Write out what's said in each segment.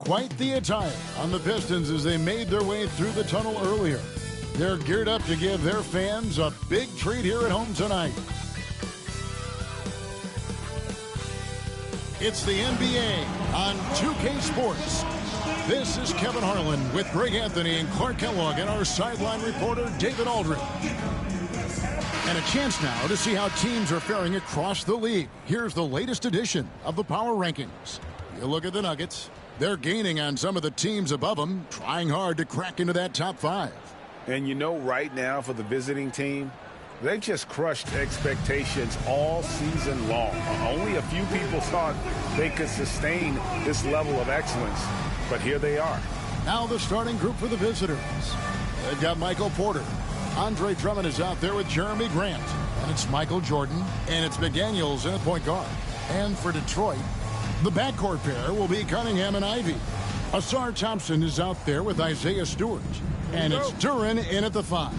Quite the attire on the Pistons as they made their way through the tunnel earlier. They're geared up to give their fans a big treat here at home tonight. It's the NBA on 2K Sports. This is Kevin Harlan with Greg Anthony and Clark Kellogg and our sideline reporter David Aldridge. And a chance now to see how teams are faring across the league. Here's the latest edition of the Power Rankings. You look at the Nuggets. They're gaining on some of the teams above them, trying hard to crack into that top five. And you know, right now for the visiting team, they've just crushed expectations all season long. Only a few people thought they could sustain this level of excellence, but here they are. Now the starting group for the visitors. They've got Michael Porter. Andre Drummond is out there with Jeremy Grant. And it's Michael Jordan, and it's McDaniels in at point guard. And for Detroit, the backcourt pair will be Cunningham and Ivy. Asar Thompson is out there with Isaiah Stewart. And it's Duren in at the 5.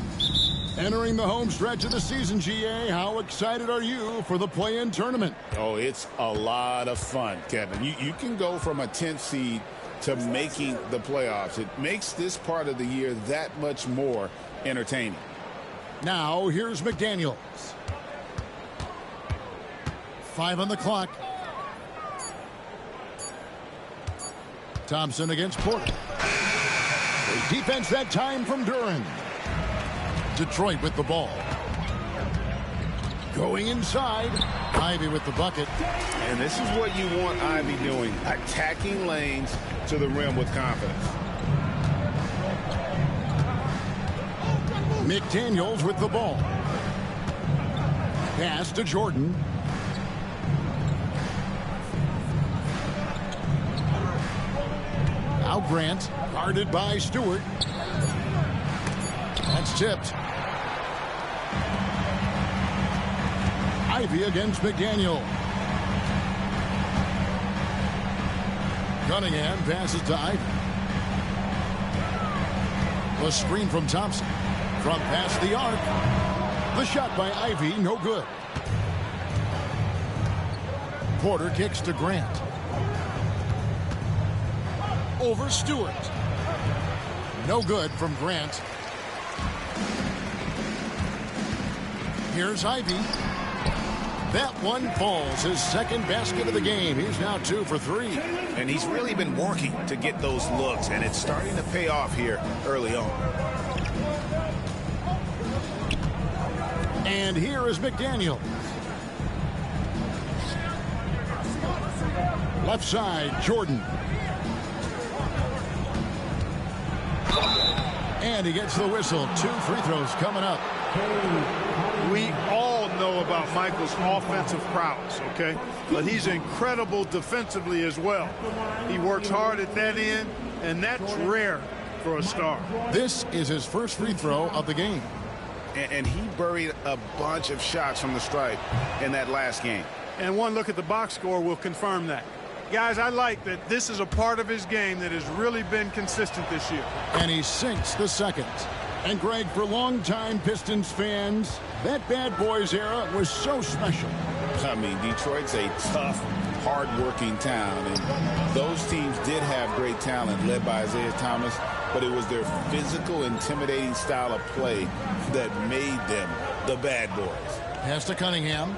Entering the home stretch of the season, GA, how excited are you for the play-in tournament? Oh, it's a lot of fun, Kevin. You can go from a 10th seed to making the playoffs. It makes this part of the year that much more entertaining. Now, here's McDaniels. 5 on the clock. Thompson against Porter. Great defense that time from Duren. Detroit with the ball. Going inside. Ivy with the bucket. And this is what you want Ivy doing. Attacking lanes to the rim with confidence. McDaniels with the ball. Pass to Jordan. Now Grant, guarded by Stewart. That's tipped. Ivy against McDaniel. Cunningham passes to Ivy. The screen from Thompson. From past the arc. The shot by Ivy, no good. Porter kicks to Grant. Over Stewart. No good from Grant. Here's Ivy. That one falls. His second basket of the game. He's now 2 for 3. And he's really been working to get those looks, and it's starting to pay off here early on. And here is McDaniel. Left side, Jordan. And he gets the whistle. 2 free throws coming up. We all know about Michael's offensive prowess, okay? But he's incredible defensively as well. He works hard at that end, and that's rare for a star. This is his first free throw of the game. And he buried a bunch of shots from the stripe in that last game. And one look at the box score will confirm that. Guys, I like that this is a part of his game that has really been consistent this year. And he sinks the second. And Greg, for longtime Pistons fans, that bad boys era was so special. I mean, Detroit's a tough, hard-working town, and those teams did have great talent led by Isaiah Thomas, but it was their physical, intimidating style of play that made them the bad boys. Pass to Cunningham.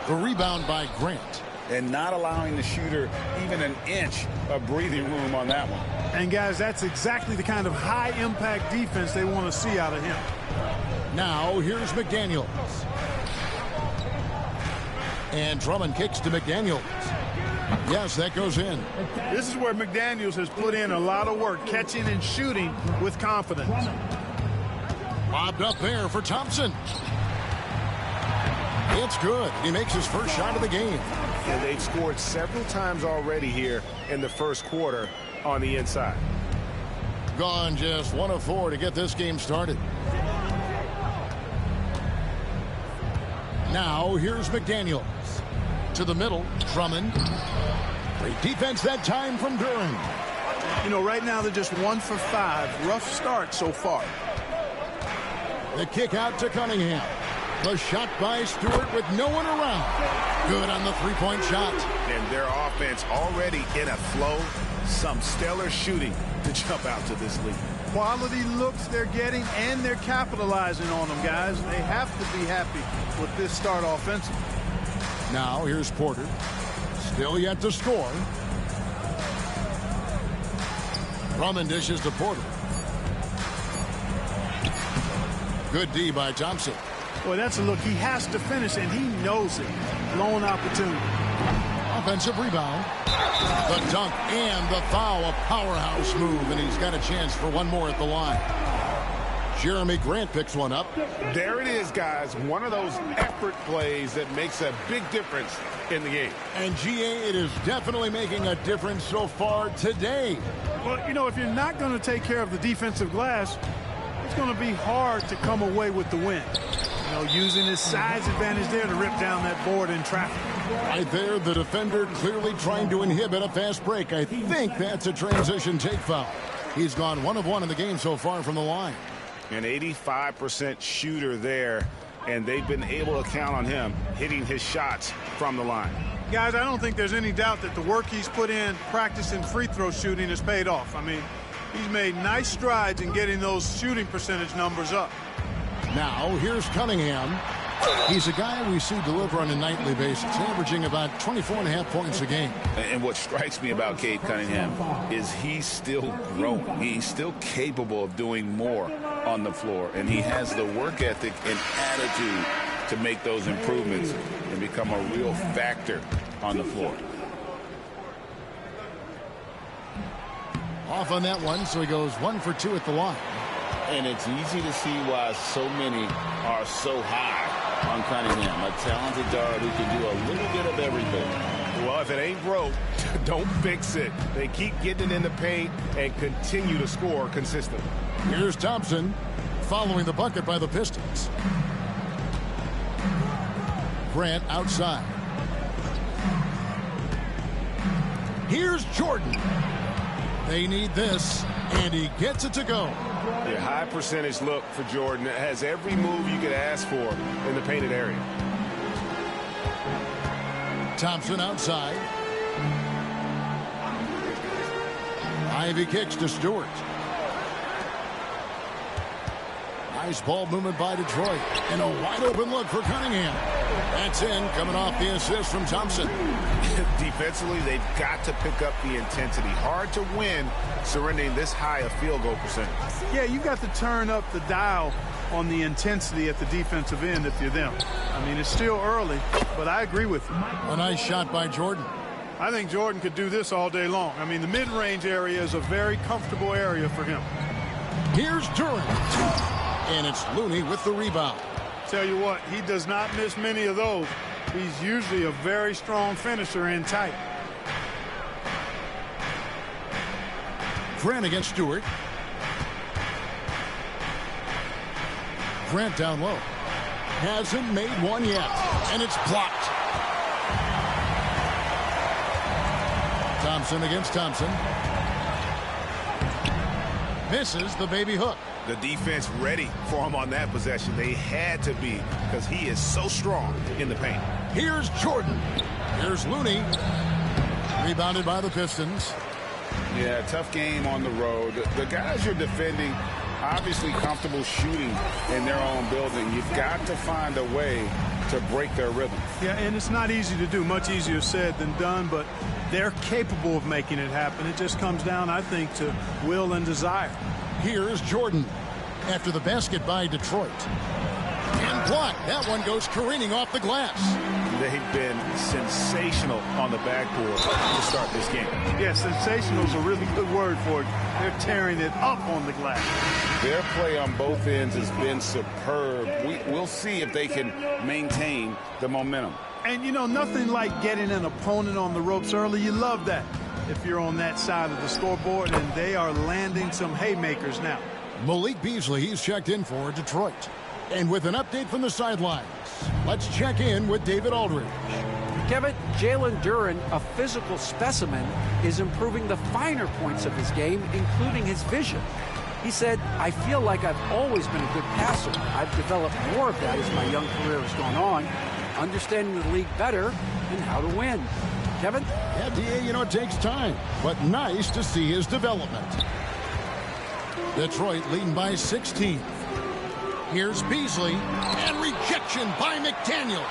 The rebound by Grant. And not allowing the shooter even an inch of breathing room on that one. And, guys, that's exactly the kind of high-impact defense they want to see out of him. Now, here's McDaniels. And Drummond kicks to McDaniels. Yes, that goes in. This is where McDaniels has put in a lot of work, catching and shooting with confidence. Lobbed up there for Thompson. It's good. He makes his first shot of the game. And they've scored several times already here in the first quarter on the inside. Gone just 1 of 4 to get this game started. Now, here's McDaniels. To the middle, Drummond. Great defense that time from Duren. You know, right now they're just 1 for 5. Rough start so far. The kick out to Cunningham. The shot by Stewart with no one around. Good on the three-point shot. And their offense already in a flow. Some stellar shooting to jump out to this lead. Quality looks they're getting, and they're capitalizing on them, guys. They have to be happy with this start offensively. Now here's Porter. Still yet to score. Drummond dishes to Porter. Good D by Thompson. Boy, that's a look. He has to finish, and he knows it. Lone opportunity. Offensive rebound. The dunk and the foul. A powerhouse move, and he's got a chance for one more at the line. Jeremy Grant picks one up. There it is, guys. One of those effort plays that makes a big difference in the game. And, GA, it is definitely making a difference so far today. Well, you know, if you're not going to take care of the defensive glass, it's going to be hard to come away with the win. You know, using his size advantage there to rip down that board in traffic. Right there, the defender clearly trying to inhibit a fast break. I think that's a transition take foul. He's gone 1 of 1 in the game so far from the line. An 85% shooter there, and they've been able to count on him hitting his shots from the line. Guys, I don't think there's any doubt that the work he's put in practicing free throw shooting has paid off. I mean, he's made nice strides in getting those shooting percentage numbers up. Now, here's Cunningham. He's a guy we see deliver on a nightly basis, averaging about 24.5 points a game. And what strikes me about Cade Cunningham is he's still growing. He's still capable of doing more on the floor, and he has the work ethic and attitude to make those improvements and become a real factor on the floor. Off on that one, so he goes 1 for 2 at the line. And it's easy to see why so many are so high on Cunningham, a talented guard who can do a little bit of everything. Well, if it ain't broke, don't fix it. They keep getting it in the paint and continue to score consistently. Here's Thompson following the bucket by the Pistons. Grant outside. Here's Jordan. They need this, and he gets it to go. A high percentage look for Jordan. It has every move you could ask for in the painted area. Thompson outside. Ivy kicks to Stewart. Nice ball movement by Detroit. And a wide open look for Cunningham. That's in, coming off the assist from Thompson. Defensively, they've got to pick up the intensity. Hard to win surrendering this high a field goal percentage. Yeah, you got to turn up the dial on the intensity at the defensive end if you're them. I mean, it's still early, but I agree with you. A nice shot by Jordan. I think Jordan could do this all day long. I mean, the mid-range area is a very comfortable area for him. Here's Durant. And it's Looney with the rebound. Tell you what, he does not miss many of those. He's usually a very strong finisher in tight. Grant against Stewart. Grant down low. Hasn't made one yet. And it's blocked. Thompson against Thompson. Misses the baby hook. The defense ready for him on that possession. They had to be, because he is so strong in the paint. Here's Jordan. Here's Looney. Rebounded by the Pistons. Yeah, tough game on the road. The guys you're defending, obviously comfortable shooting in their own building. You've got to find a way to break their rhythm. Yeah, and it's not easy to do. Much easier said than done, but they're capable of making it happen. It just comes down, I think, to will and desire. Here's Jordan after the basket by Detroit. And blocked. That one goes careening off the glass. They've been sensational on the backboard to start this game. Yeah, sensational is a really good word for it. They're tearing it up on the glass. Their play on both ends has been superb. We'll see if they can maintain the momentum. And, you know, nothing like getting an opponent on the ropes early. You love that if you're on that side of the scoreboard, and they are landing some haymakers now. Malik Beasley, he's checked in for Detroit. And with an update from the sidelines, let's check in with David Aldridge. Kevin, Jalen Duren, a physical specimen, is improving the finer points of his game, including his vision. He said, "I feel like I've always been a good passer. I've developed more of that as my young career has gone on, understanding the league better and how to win." Kevin? Yeah, D.A., you know, it takes time, but nice to see his development. Detroit leading by 16. Here's Beasley, and rejection by McDaniels.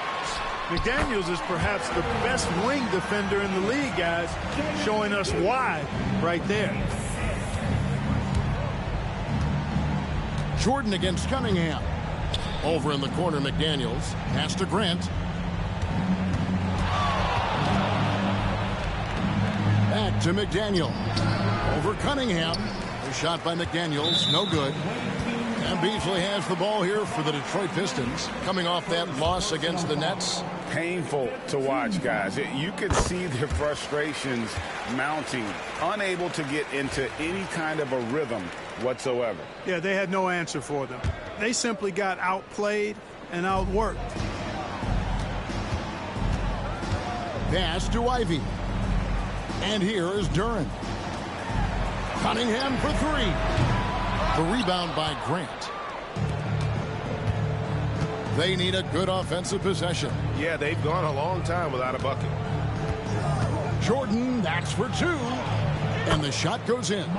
McDaniels is perhaps the best wing defender in the league, guys, showing us why right there. Jordan against Cunningham. Over in the corner, McDaniels. Pass to Grant. Back to McDaniel. Over Cunningham. A shot by McDaniels. No good. And Beasley has the ball here for the Detroit Pistons. Coming off that loss against the Nets. Painful to watch, guys. You could see their frustrations mounting, unable to get into any kind of a rhythm whatsoever. Yeah, they had no answer for them. They simply got outplayed and outworked. Pass to Ivy. And here is Duren. Cunningham for three. The rebound by Grant. They need a good offensive possession. Yeah, they've gone a long time without a bucket. Jordan, that's for two. And the shot goes in.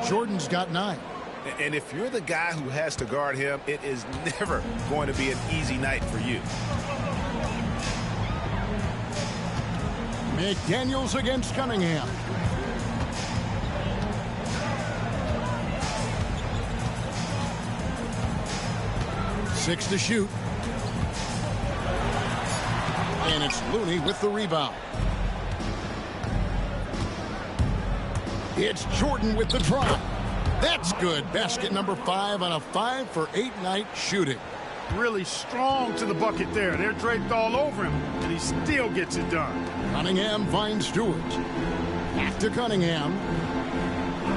Jordan's got 9. And if you're the guy who has to guard him, it is never going to be an easy night for you. McDaniels against Cunningham. Six to shoot. And it's Looney with the rebound. It's Jordan with the drop. That's good. Basket number 5 on a 5-for-8 night shooting. Really strong to the bucket there. They're draped all over him, and he still gets it done. Cunningham finds Stewart. Back to Cunningham.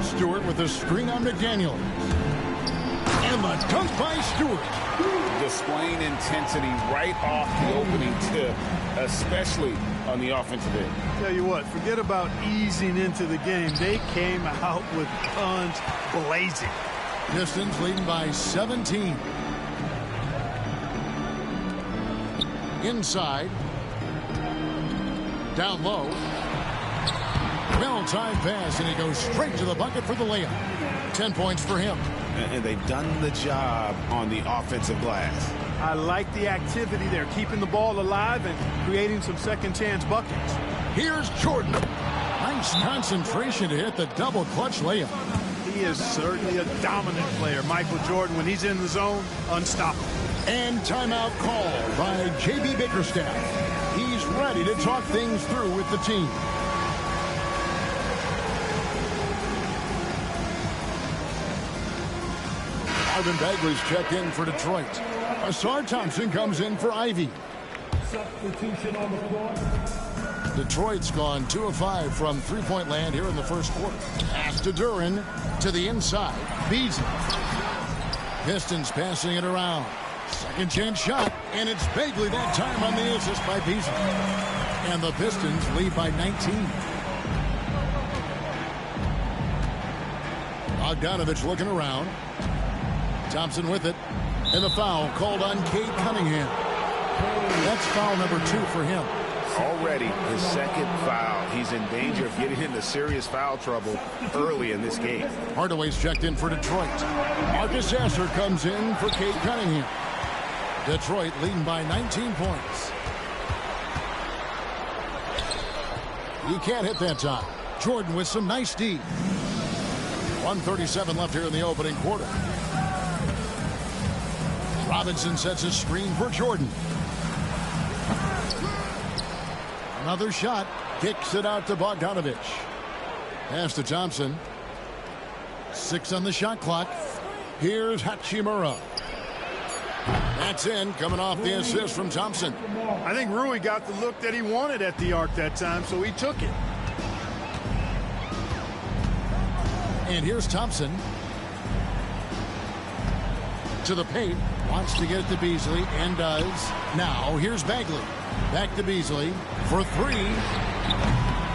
Stewart with a screen on McDaniel. And the dunk by Stewart. Displaying intensity right off the opening tip, especially on the offensive end. Tell you what, forget about easing into the game. They came out with guns blazing. Pistons leading by 17. Inside. Down low. Well-timed pass, and he goes straight to the bucket for the layup. 10 points for him. And they've done the job on the offensive glass. I like the activity there, keeping the ball alive and creating some second-chance buckets. Here's Jordan. Nice concentration to hit the double clutch layup. He is certainly a dominant player, Michael Jordan. When he's in the zone, unstoppable. And timeout called by J.B. Bickerstaff. He's ready to talk things through with the team. Marvin Bagley's checked in for Detroit. Asar Thompson comes in for Ivy. Substitution on the floor. Detroit's gone 2 of 5 from three-point land here in the first quarter. Pass to Duren to the inside. Beasley. Pistons passing it around. Second chance shot, and it's Bagley that time on the assist by Beasley. And the Pistons lead by 19. Bogdanovich looking around. Thompson with it. And the foul called on Cade Cunningham. That's foul number 2 for him. Already his second foul. He's in danger of getting into serious foul trouble early in this game. Hardaway's checked in for Detroit. Marcus Sasser comes in for Cade Cunningham. Detroit leading by 19 points. He can't hit that time. Jordan with some nice D. 1:37 left here in the opening quarter. Robinson sets a screen for Jordan. Another shot. Kicks it out to Bogdanovich. Pass to Thompson. 6 on the shot clock. Here's Hachimura. That's in, coming off the assist from Thompson. I think Rui got the look that he wanted at the arc that time, so he took it. And here's Thompson. To the paint. Wants to get it to Beasley, and does. Now, here's Bagley. Back to Beasley for 3.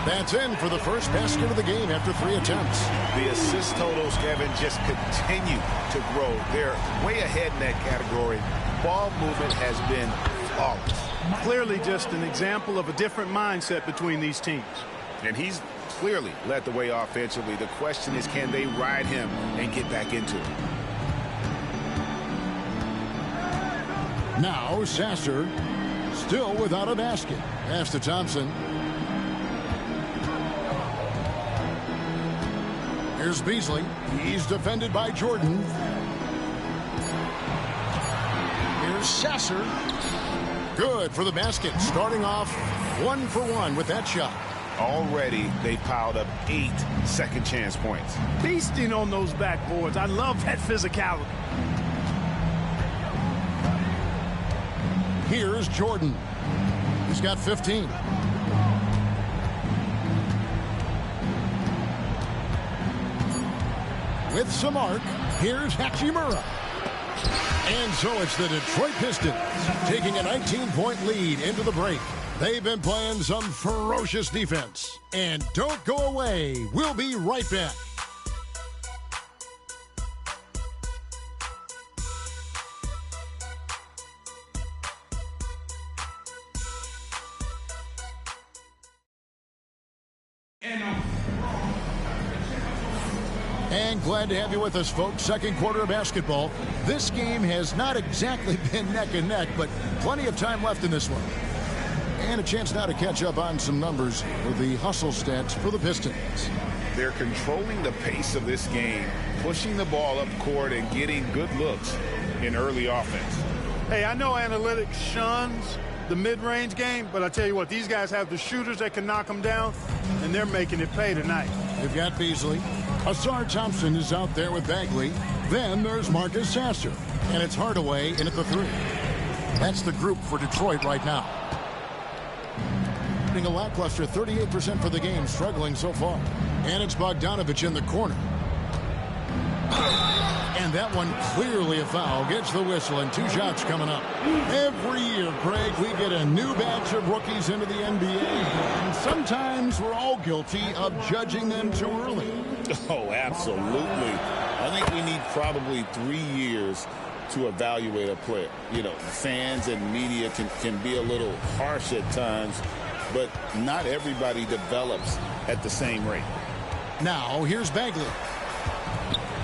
That's in for the first basket of the game after 3 attempts. The assist totals, Kevin, just continue to grow. They're way ahead in that category. Ball movement has been flawless. Clearly just an example of a different mindset between these teams. And he's clearly led the way offensively. The question is, can they ride him and get back into it? Now Sasser still without a basket. Pass to Thompson. Here's Beasley. He's defended by Jordan. Here's Sasser. Good for the basket. Starting off 1 for 1 with that shot. Already, they piled up 8 second chance points. Feasting on those backboards. I love that physicality. Here's Jordan. He's got 15. With some arc, here's Hachimura. And so it's the Detroit Pistons taking a 19-point lead into the break. They've been playing some ferocious defense. And don't go away. We'll be right back. And glad to have you with us, folks. Second quarter of basketball. This game has not exactly been neck and neck, but plenty of time left in this one. And a chance now to catch up on some numbers with the hustle stats for the Pistons. They're controlling the pace of this game, pushing the ball up court and getting good looks in early offense. Hey, I know analytics shuns the mid-range game, but I tell you what, these guys have the shooters that can knock them down, and they're making it pay tonight. They've got Beasley. Asar Thompson is out there with Bagley. Then there's Marcus Sasser. And it's Hardaway in at the 3. That's the group for Detroit right now. A lackluster 38% for the game, struggling so far. And it's Bogdanovich in the corner. And that one clearly a foul. Gets the whistle and 2 shots coming up. Every year, Craig, we get a new batch of rookies into the NBA. And sometimes we're all guilty of judging them too early. Oh, absolutely. I think we need probably 3 years to evaluate a player. You know, fans and media can be a little harsh at times, but not everybody develops at the same rate. Now, here's Bagley.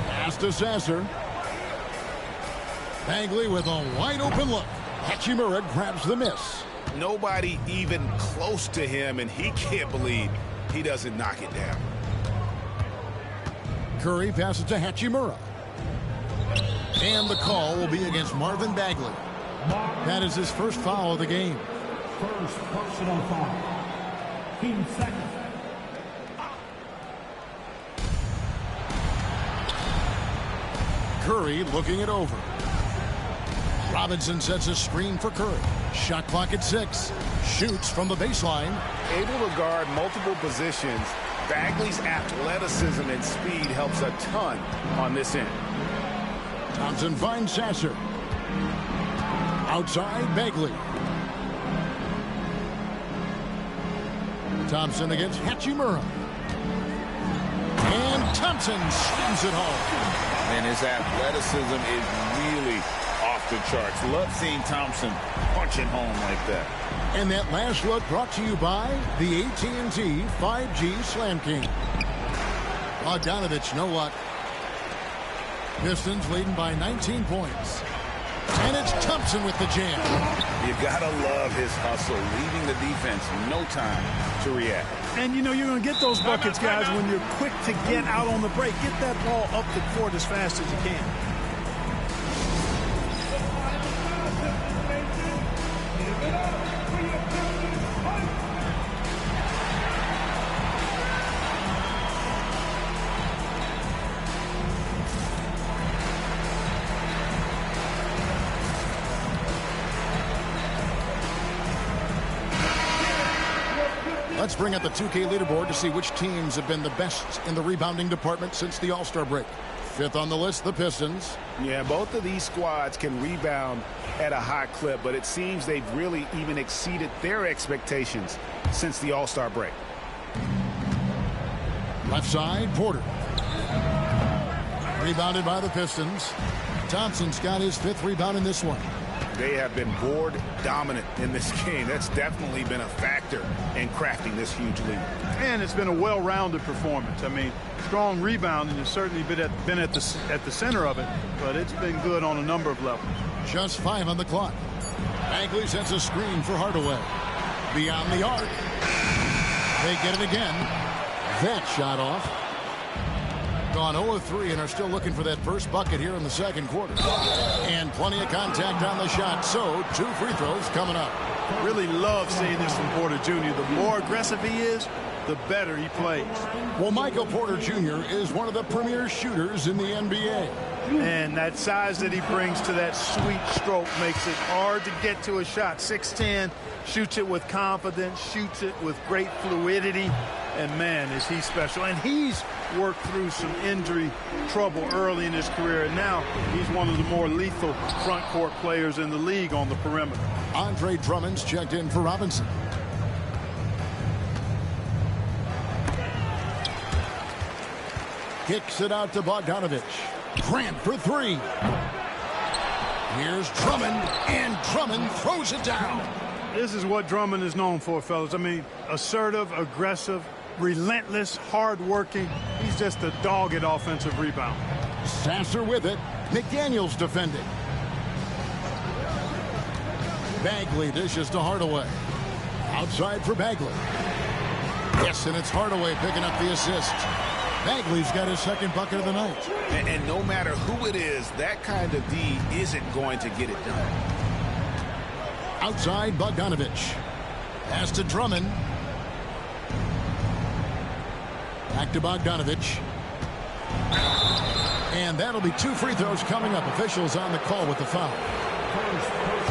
Pass to Sasser. Bagley with a wide open look. Hachimura grabs the miss. Nobody even close to him, and he can't believe he doesn't knock it down. Curry passes to Hachimura. And the call will be against Marvin Bagley. That is his first foul of the game. First personal foul. Team second. Curry looking it over. Robinson sets a screen for Curry. Shot clock at 6. Shoots from the baseline. Able to guard multiple positions, Bagley's athleticism and speed helps a ton on this end. Thompson finds Sasser. Outside, Bagley. Thompson against Hachimura. And Thompson slams it home. And his athleticism is really off the charts. Love seeing Thompson punching home like that. And that last look brought to you by the AT&T 5G Slam King. Bogdanovich, no luck. Pistons leading by 19 points. And it's Thompson with the jam. You gotta love his hustle, leaving the defense no time to react. And you know you're going to get those buckets, guys, when you're quick to get out on the break. Get that ball up the court as fast as you can. Let's bring up the 2K leaderboard to see which teams have been the best in the rebounding department since the All-Star break. 5th on the list, the Pistons. Yeah, both of these squads can rebound at a high clip, but it seems they've really even exceeded their expectations since the All-Star break. Left side, Porter. Rebounded by the Pistons. Thompson's got his 5th rebound in this one. They have been board dominant in this game. That's definitely been a factor in crafting this huge lead. And it's been a well-rounded performance. I mean, strong rebounding has certainly been at the center of it, but it's been good on a number of levels. Just 5 on the clock. Bagley sets a screen for Hardaway. Beyond the arc. They get it again. That shot off. Gone 0 of 3 and are still looking for that first bucket here in the second quarter. And plenty of contact on the shot. So 2 free throws coming up. Really love seeing this from Porter Jr. The more aggressive he is, the better he plays. Well, Michael Porter Jr. is one of the premier shooters in the NBA. And that size that he brings to that sweet stroke makes it hard to get to a shot. 6'10", shoots it with confidence, shoots it with great fluidity. And, man, is he special. And he's worked through some injury trouble early in his career. And now he's one of the more lethal front court players in the league on the perimeter. Andre Drummond's checked in for Robinson. Kicks it out to Bogdanovich. Grant for 3. Here's Drummond, and Drummond throws it down. This is what Drummond is known for, fellas. I mean, assertive, aggressive, relentless, hard-working. He's just a dogged offensive rebound. Sasser with it. McDaniels defending. Bagley dishes to Hardaway. Outside for Bagley. Yes, and it's Hardaway picking up the assist. Bagley's got his 2nd bucket of the night. And no matter who it is, that kind of D isn't going to get it done. Outside, Bogdanovich. Pass to Drummond. Back to Bogdanovich. And that'll be 2 free throws coming up. Officials on the call with the foul.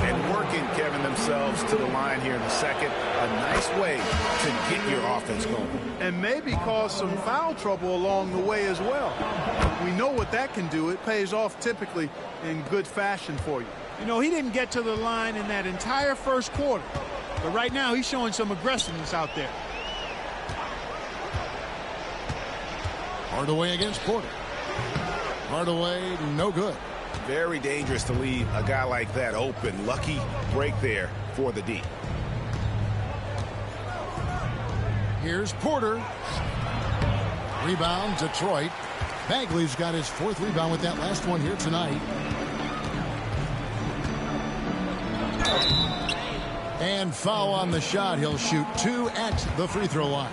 And working, Kevin, themselves to the line here in the second. A nice way to get your offense going. And maybe cause some foul trouble along the way as well. We know what that can do. It pays off typically in good fashion for you. You know, he didn't get to the line in that entire first quarter. But right now, he's showing some aggressiveness out there. Hardaway against Porter. Hardaway, no good. Very dangerous to leave a guy like that open. Lucky break there for the D. Here's Porter. Rebound, Detroit. Bagley's got his 4th rebound with that last one here tonight. And foul on the shot. He'll shoot 2 at the free throw line.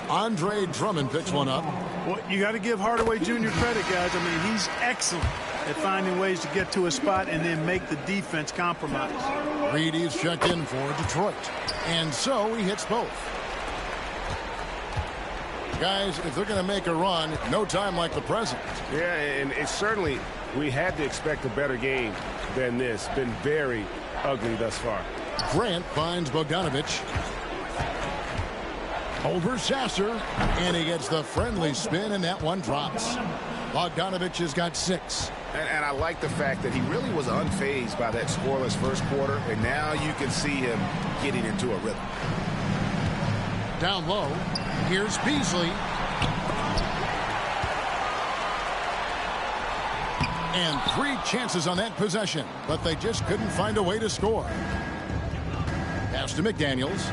Andre Drummond picks one up. Well, you got to give Hardaway Jr. credit, guys. I mean, he's excellent at finding ways to get to a spot and then make the defense compromise. Reedy's checked in for Detroit. And so he hits both. Guys, if they're going to make a run, no time like the present. Yeah, and it's certainly, we had to expect a better game than this. Been very ugly thus far. Grant finds Bogdanovich. Over Sasser, and he gets the friendly spin, and that one drops. Bogdanovich has got 6. And I like the fact that he really was unfazed by that scoreless first quarter, and now you can see him getting into a rhythm. Down low, here's Beasley. And 3 chances on that possession, but they just couldn't find a way to score. Pass to McDaniels.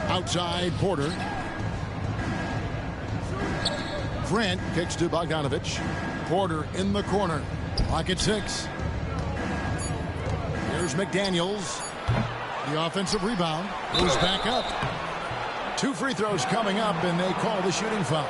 Outside, Porter. Grant kicks to Bogdanovich. Porter in the corner. Clock at 6. Here's McDaniels. The offensive rebound. Goes back up. 2 free throws coming up, and they call the shooting foul.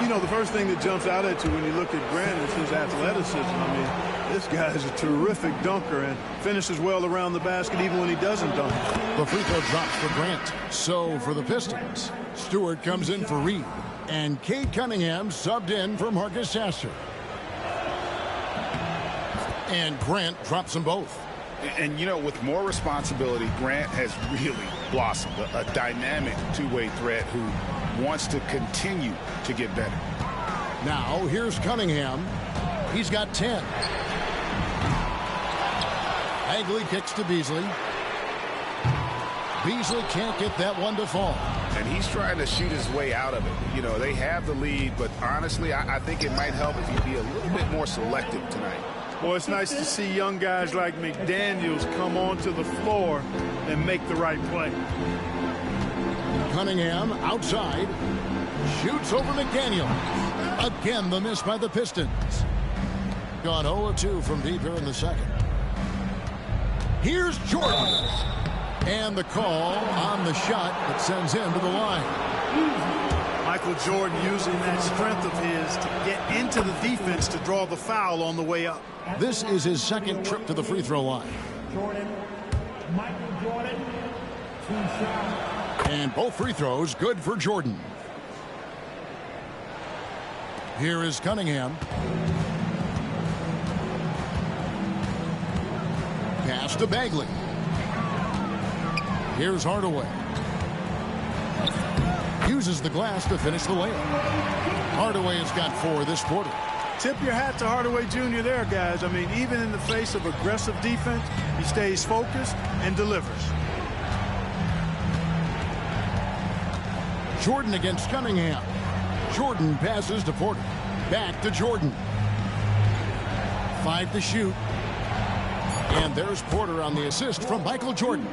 You know, the first thing that jumps out at you when you look at Grant is his athleticism. I mean, this guy is a terrific dunker and finishes well around the basket even when he doesn't dunk. The free throw drops for Grant. So for the Pistons, Stewart comes in for Reed, and Cade Cunningham subbed in for Marcus Sasser. And Grant drops them both. And, you know, with more responsibility, Grant has really blossomed. A dynamic two-way threat who wants to continue to get better. Now, here's Cunningham. He's got 10. Bagley kicks to Beasley. Beasley can't get that one to fall. And he's trying to shoot his way out of it. You know, they have the lead, but honestly, I think it might help if he be a little bit more selective tonight. Well, it's nice to see young guys like McDaniels come onto the floor and make the right play. Cunningham outside. Shoots over McDaniel. Again, the miss by the Pistons. Gone 0 of 2 from deep here in the second. Here's Jordan. And the call on the shot that sends him to the line. Michael Jordan using that strength of his to get into the defense to draw the foul on the way up. This is his second trip to the free throw line. Michael Jordan, 2 shots. And both free throws good for Jordan. Here is Cunningham. Pass to Bagley. Here's Hardaway. Uses the glass to finish the layup. Hardaway has got 4 this quarter. Tip your hat to Hardaway Jr. there, guys. I mean, even in the face of aggressive defense, he stays focused and delivers. Jordan against Cunningham. Jordan passes to Porter. Back to Jordan. 5 to shoot. And there's Porter on the assist from Michael Jordan.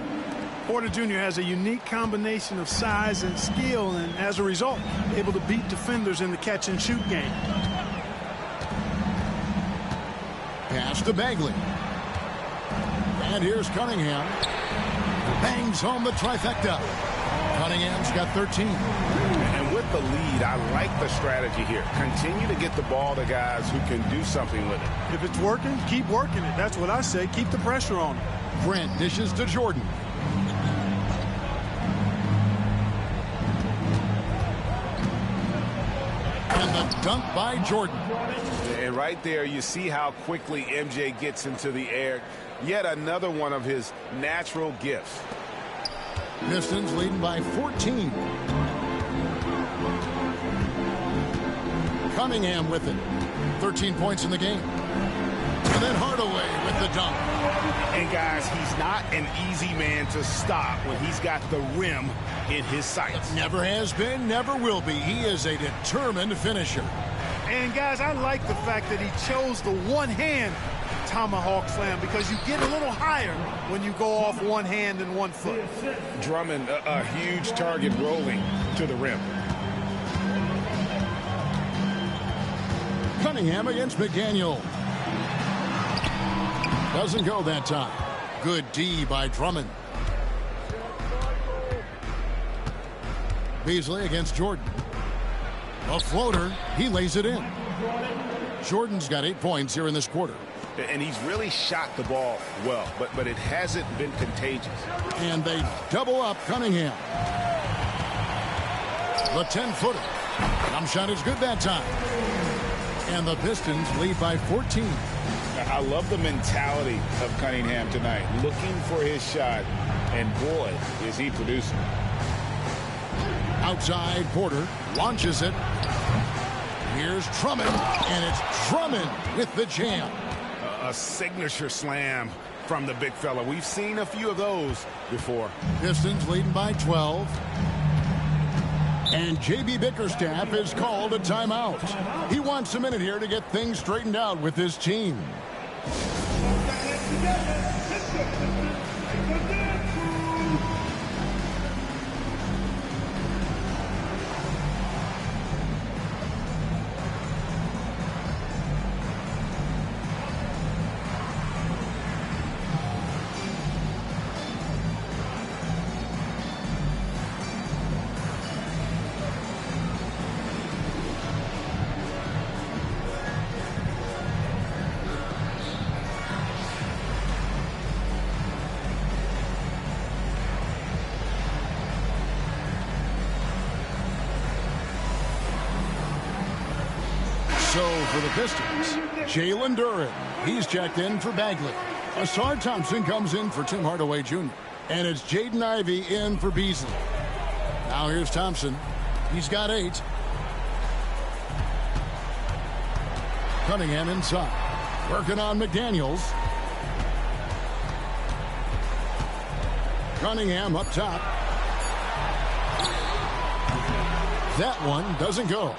Porter Jr. has a unique combination of size and skill, and as a result, able to beat defenders in the catch-and-shoot game. Pass to Bagley. And here's Cunningham. Bangs home the trifecta. Cunningham's got 13. And with the lead, I like the strategy here. Continue to get the ball to guys who can do something with it. If it's working, keep working it. That's what I say. Keep the pressure on him. Grant dishes to Jordan. And the dunk by Jordan. And right there, you see how quickly MJ gets into the air. Yet another one of his natural gifts. Pistons leading by 14. Cunningham with it. 13 points in the game. And then Hardaway with the dunk. And guys, he's not an easy man to stop when he's got the rim in his sights. Never has been, never will be. He is a determined finisher. And guys, I like the fact that he chose the one-hand tomahawk slam, because you get a little higher when you go off one hand and 1 foot. Drummond, a huge target rolling to the rim. Cunningham against McDaniel. Doesn't go that time. Good D by Drummond. Beasley against Jordan. A floater. He lays it in. Jordan's got 8 points here in this quarter. And he's really shot the ball well, but it hasn't been contagious. And they double up Cunningham. The 10-footer. Jump shot is good that time. And the Pistons lead by 14. I love the mentality of Cunningham tonight, looking for his shot, and boy, is he producing. Outside, Porter launches it. Here's Drummond, and it's Drummond with the jam. A signature slam from the big fella. We've seen a few of those before. Pistons leading by 12. And J.B. Bickerstaff is called a timeout. He wants a minute here to get things straightened out with his team. So for the Pistons, Jalen Duren. He's checked in for Bagley. Asar Thompson comes in for Tim Hardaway Jr. And it's Jaden Ivey in for Beasley. Now here's Thompson. He's got 8. Cunningham inside. Working on McDaniels. Cunningham up top. That one doesn't go.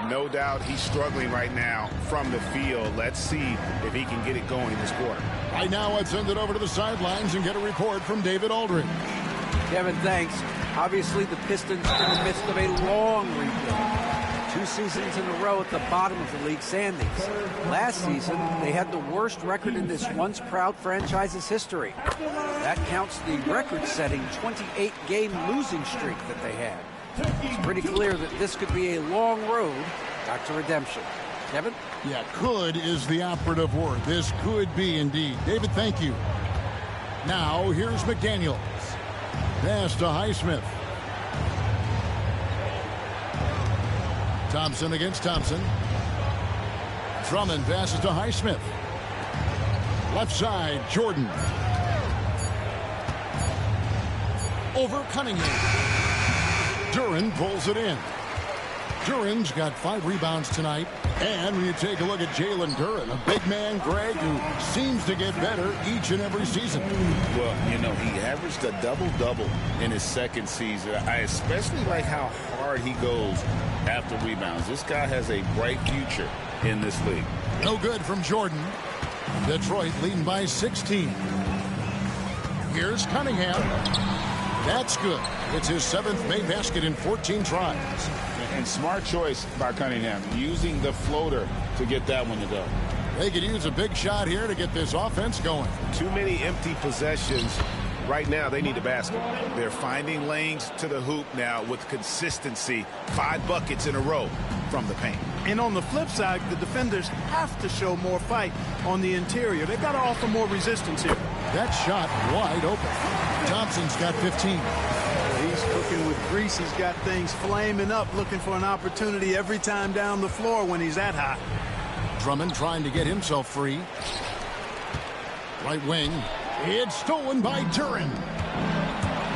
No doubt he's struggling right now from the field. Let's see if he can get it going this quarter. Right now, let's send it over to the sidelines and get a report from David Aldridge. Kevin, thanks. Obviously, the Pistons in the midst of a long rebuild. 2 seasons in a row at the bottom of the league standings. Last season, they had the worst record in this once proud franchise's history. That counts the record-setting 28-game losing streak that they had. It's pretty clear that this could be a long road back to redemption. Kevin? Yeah, could is the operative word. This could be indeed. David, thank you. Now, here's McDaniels. Pass to Highsmith. Thompson against Thompson. Drummond passes to Highsmith. Left side, Jordan. Over Cunningham. Duran pulls it in. Duran's got 5 rebounds tonight. And when you take a look at Jalen Duran, a big man, Greg, who seems to get better each and every season. Well, you know, he averaged a double-double in his second season. I especially like how hard he goes after rebounds. This guy has a bright future in this league. No good from Jordan. Detroit leading by 16. Here's Cunningham. That's good. It's his 7th made basket in 14 tries. And smart choice by Cunningham, using the floater to get that one to go. They could use a big shot here to get this offense going. Too many empty possessions. Right now, they need a basket. They're finding lanes to the hoop now with consistency. 5 buckets in a row from the paint. And on the flip side, the defenders have to show more fight on the interior. They've got to offer more resistance here. That shot wide open. Thompson's got 15. He's cooking with grease. He's got things flaming up, looking for an opportunity every time down the floor when he's that hot. Drummond trying to get himself free. Right wing. It's stolen by Duran.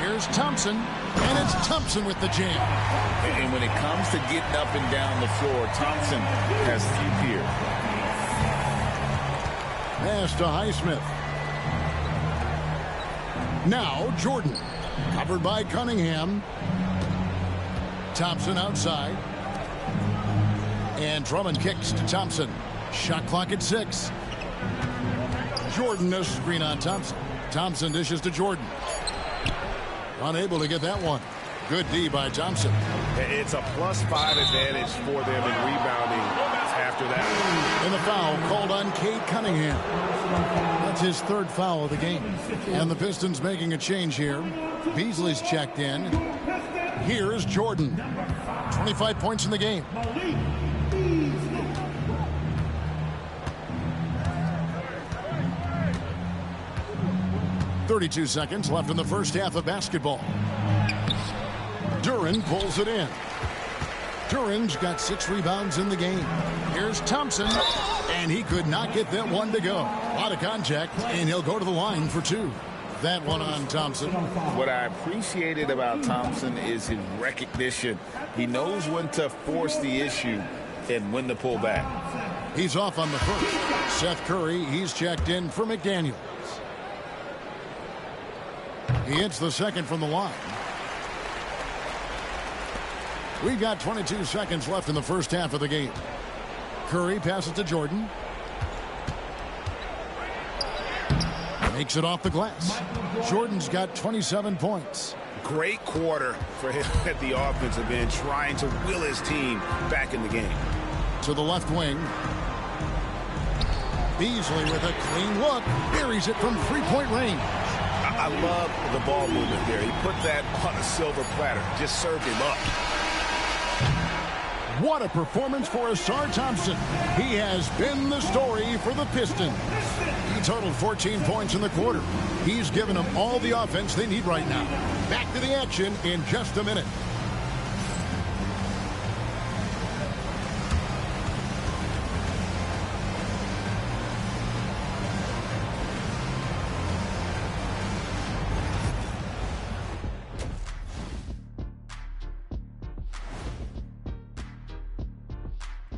Here's Thompson. And it's Thompson with the jam. And when it comes to getting up and down the floor, Thompson has few peers. Pass to Highsmith. Now Jordan. Covered by Cunningham. Thompson outside. And Drummond kicks to Thompson. Shot clock at 6. Jordan a screen on Thompson. Thompson dishes to Jordan. Unable to get that one. Good D by Thompson. It's a +5 advantage for them in rebounding after that. And the foul called on Cade Cunningham. That's his 3rd foul of the game. And the Pistons making a change here. Beasley's checked in. Here's Jordan. 25 points in the game. 32 seconds left in the first half of basketball. Duran pulls it in. Duran's got 6 rebounds in the game. Here's Thompson, and he could not get that one to go. A lot of contact, and he'll go to the line for 2. That one on Thompson. What I appreciated about Thompson is his recognition. He knows when to force the issue and when to pull back. He's off on the first. Seth Curry, he's checked in for McDaniels. He hits the second from the line. We've got 22 seconds left in the first half of the game. Curry passes to Jordan. Makes it off the glass. Jordan's got 27 points. Great quarter for him at the offensive end, trying to will his team back in the game. To the left wing. Beasley with a clean look. Buries it from 3-point range. I love the ball movement there. He put that on a silver platter. Just served him up. What a performance for Asar Thompson. He has been the story for the Pistons. He totaled 14 points in the quarter. He's given them all the offense they need right now. Back to the action in just a minute.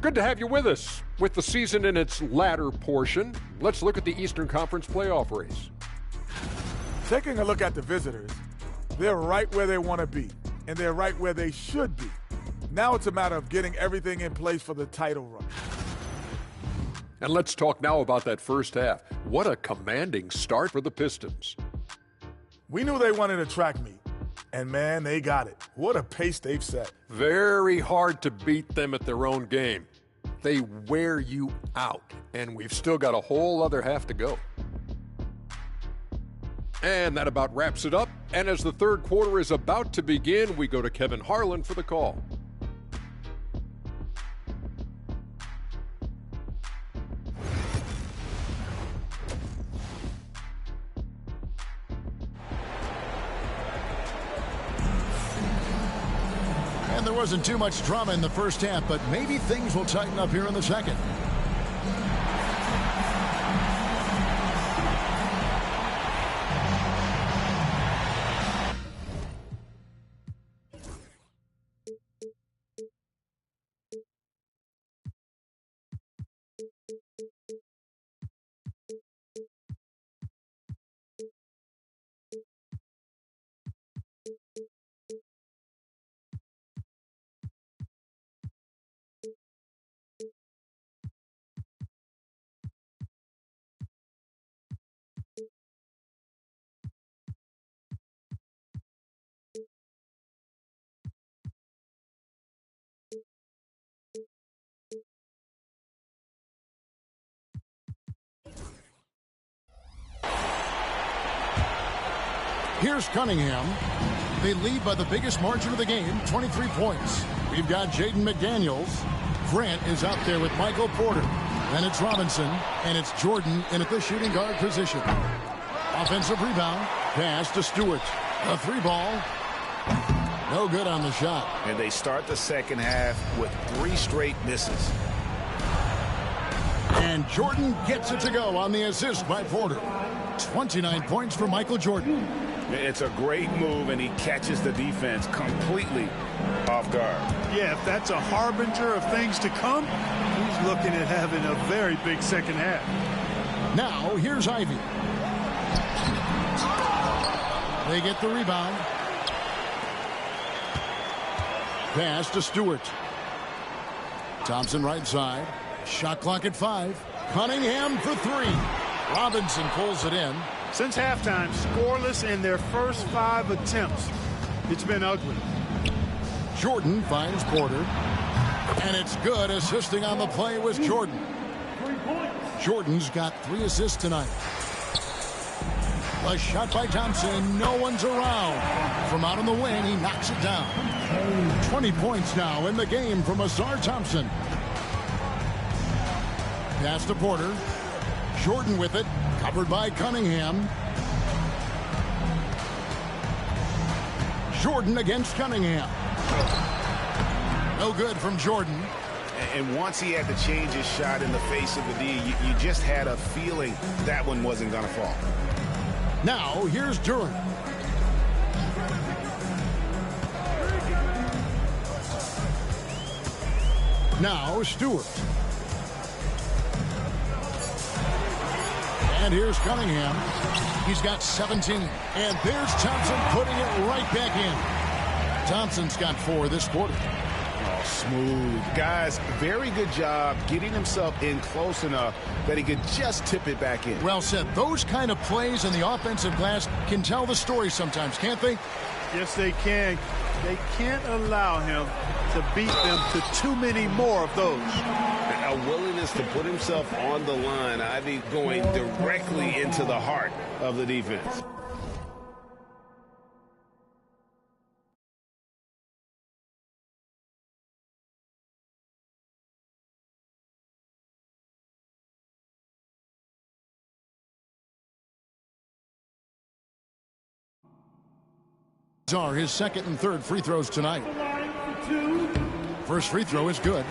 Good to have you with us. With the season in its latter portion, let's look at the Eastern Conference playoff race. Taking a look at the visitors, They're right where they want to be, and they're right where they should be. Now it's a matter of getting everything in place for the title run. And let's talk now about that first half. What a commanding start for the Pistons. We knew they wanted a track meet, and man, they got it. What a pace they've set. Very hard to beat them at their own game. They wear you out, and we've still got a whole other half to go. And that about wraps it up. And as the third quarter is about to begin, we go to Kevin Harlan for the call. And there wasn't too much drama in the first half, but maybe things will tighten up here in the second. Here's Cunningham. They lead by the biggest margin of the game, 23 points. We've got Jaden McDaniels. Grant is out there with Michael Porter. Then it's Robinson, and it's Jordan in at the shooting guard position. Offensive rebound, pass to Stewart. A three ball. No good on the shot. And they start the second half with 3 straight misses. And Jordan gets it to go on the assist by Porter. 29 points for Michael Jordan. It's a great move, and he catches the defense completely off guard. Yeah, if that's a harbinger of things to come, he's looking at having a very big second half. Now, here's Ivy. They get the rebound. Pass to Stewart. Thompson right side. Shot clock at 5. Cunningham for 3. Robinson pulls it in. Since halftime, scoreless in their first 5 attempts. It's been ugly. Jordan finds Porter. And it's good. Assisting on the play was Jordan. Jordan's got 3 assists tonight. A shot by Thompson. No one's around. From out on the wing, he knocks it down. 20 points now in the game from Ausar Thompson. Pass to Porter. Jordan with it. Covered by Cunningham. Jordan against Cunningham. No good from Jordan. And once he had to change his shot in the face of the D, you just had a feeling that one wasn't going to fall. Now, here's Durant. Now, Stewart. And here's Cunningham. He's got 17. And there's Thompson putting it right back in. Thompson's got 4 this quarter. Oh, smooth. Guys, very good job getting himself in close enough that he could just tip it back in. Well said. Those kind of plays in the offensive glass can tell the story sometimes, can't they? Yes, they can. They can't allow him to beat them to too many more of those. A willingness to put himself on the line. Ivy going directly into the heart of the defense. Are his second and third free throws tonight. First free throw is good.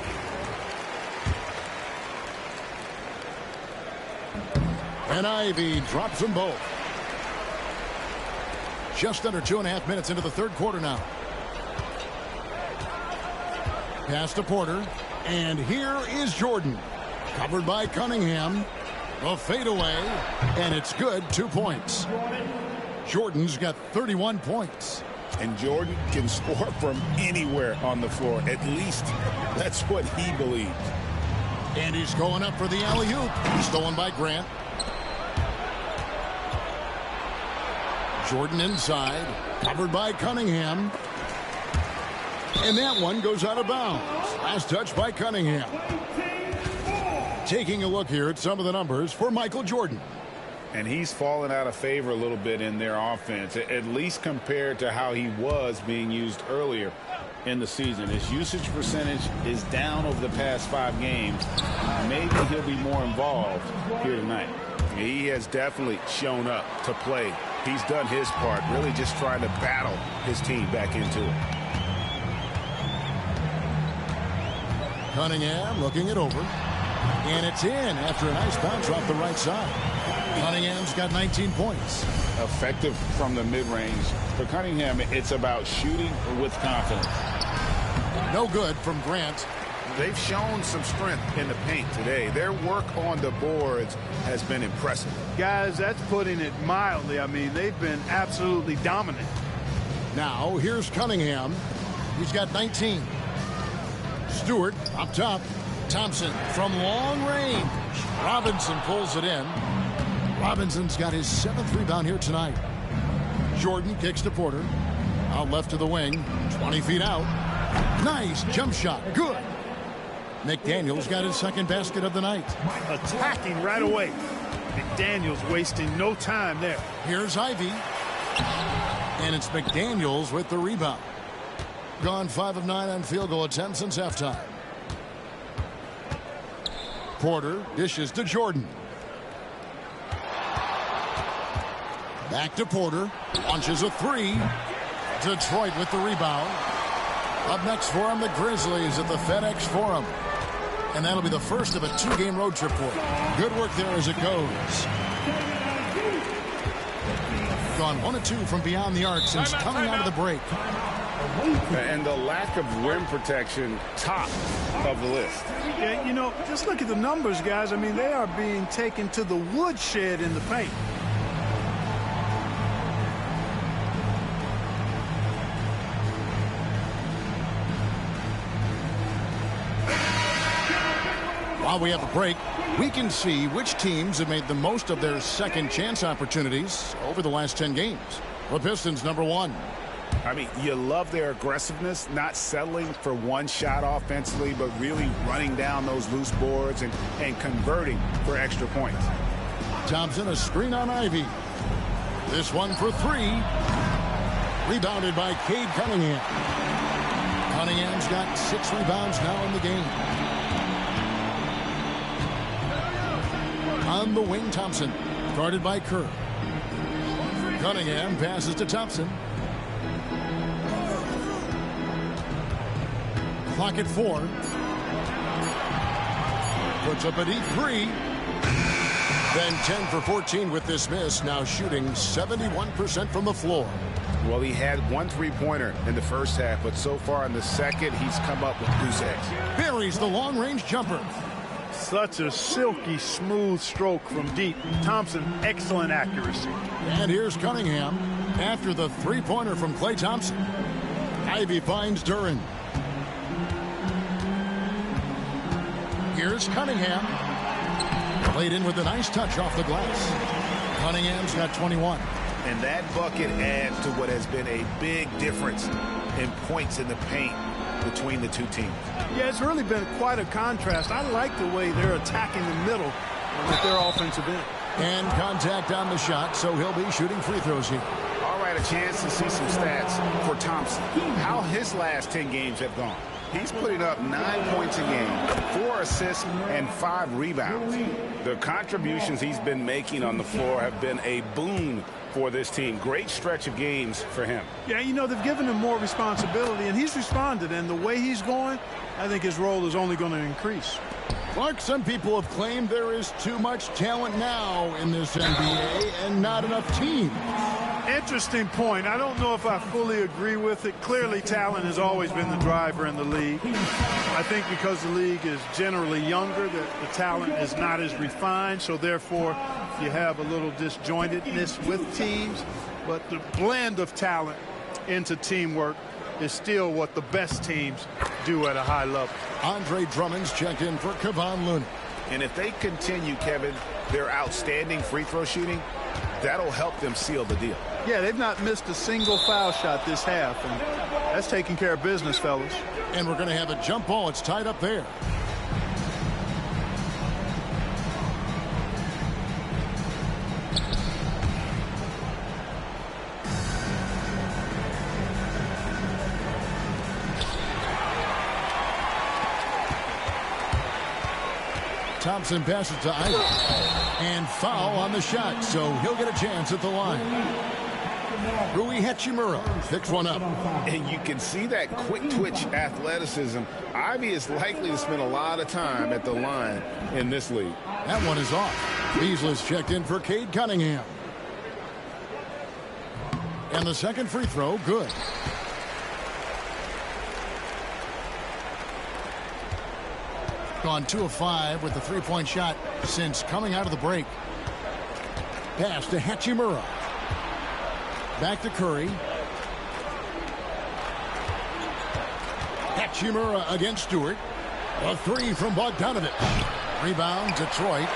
And Ivy drops them both. Just under 2.5 minutes into the third quarter now. Pass to Porter. And here is Jordan. Covered by Cunningham. A fadeaway. And it's good. 2 points. Jordan's got 31 points. And Jordan can score from anywhere on the floor. At least that's what he believes. And he's going up for the alley-oop. Stolen by Grant. Jordan inside. Covered by Cunningham. And that one goes out of bounds. Last touch by Cunningham. Taking a look here at some of the numbers for Michael Jordan. And he's fallen out of favor a little bit in their offense, at least compared to how he was being used earlier in the season. His usage percentage is down over the past 5 games. Maybe he'll be more involved here tonight. He has definitely shown up to play. He's done his part, really just trying to battle his team back into it. Cunningham looking it over. And it's in after a nice bounce off the right side. Cunningham's got 19 points. Effective from the mid-range. For Cunningham, it's about shooting with confidence. No good from Grant. They've shown some strength in the paint today. Their work on the boards has been impressive. Guys, that's putting it mildly. I mean, they've been absolutely dominant. Now, here's Cunningham. He's got 19. Stewart up top. Thompson from long range. Robinson pulls it in. Robinson's got his 7th rebound here tonight. Jordan kicks to Porter. Out left to the wing. 20 feet out. Nice jump shot. Good. McDaniels got his 2nd basket of the night. Attacking right away. McDaniels wasting no time there. Here's Ivy. And it's McDaniels with the rebound. Gone 5 of 9 on field goal attempts since halftime. Porter dishes to Jordan. Back to Porter. Launches a 3. Detroit with the rebound. Up next for him, the Grizzlies at the FedEx Forum. And that'll be the first of a 2-game road trip for him. Good work there as it goes. Gone 1 of 2 from beyond the arc since coming out of the break. And the lack of rim protection, top of the list. Yeah, you know, just look at the numbers, guys. I mean, they are being taken to the woodshed in the paint. While we have a break, we can see which teams have made the most of their second chance opportunities over the last 10 games. The Pistons, number 1. I mean, you love their aggressiveness, not settling for one shot offensively, but really running down those loose boards and converting for extra points. Thompson, a screen on Ivy. This one for 3. Rebounded by Cade Cunningham. Cunningham's got 6 rebounds now in the game. On the wing, Thompson, guarded by Kerr. Cunningham passes to Thompson. Clock at 4. Puts up a deep 3. Then 10 for 14 with this miss. Now shooting 71% from the floor. Well, he had 1 3-pointer in the first half, but so far in the second, he's come up with goose eggs. Buries the long-range jumper. Such a silky, smooth stroke from deep. Thompson, excellent accuracy. And here's Cunningham after the 3-pointer from Klay Thompson. Ivy finds Duren. Here's Cunningham. Played in with a nice touch off the glass. Cunningham's got 21. And that bucket adds to what has been a big difference in points in the paint between the two teams. Yeah, it's really been quite a contrast. I like the way they're attacking the middle with their offensive end. And contact on the shot, so he'll be shooting free throws here. All right, a chance to see some stats for Thompson. How his last 10 games have gone. He's putting up 9 points a game, 4 assists, and 5 rebounds. The contributions he's been making on the floor have been a boon for this team. Great stretch of games for him. Yeah, you know, they've given him more responsibility, and he's responded. And the way he's going, I think his role is only going to increase. Clark, some people have claimed there is too much talent now in this NBA and not enough teams. Interesting point. I don't know if I fully agree with it. Clearly, talent has always been the driver in the league. I think because the league is generally younger, that the talent is not as refined, so therefore you have a little disjointedness with teams. But the blend of talent into teamwork is still what the best teams do at a high level. Andre Drummond's checked in for Kevon Looney. And if they continue, Kevin, their outstanding free throw shooting, that'll help them seal the deal. Yeah, they've not missed a single foul shot this half, and that's taking care of business, fellas. And we're going to have a jump ball. It's tied up there. Thompson passes to Ivy. And foul on the shot, so he'll get a chance at the line. Rui Hachimura picks one up. And you can see that quick twitch athleticism. Ivy is likely to spend a lot of time at the line in this league. That one is off. Beasley's checked in for Cade Cunningham. And the second free throw, good. Gone 2 of 5 with the three-point shot since coming out of the break. Pass to Hachimura. Back to Curry. Hachimura against Stewart. A three from Bogdanovich. Rebound, Detroit.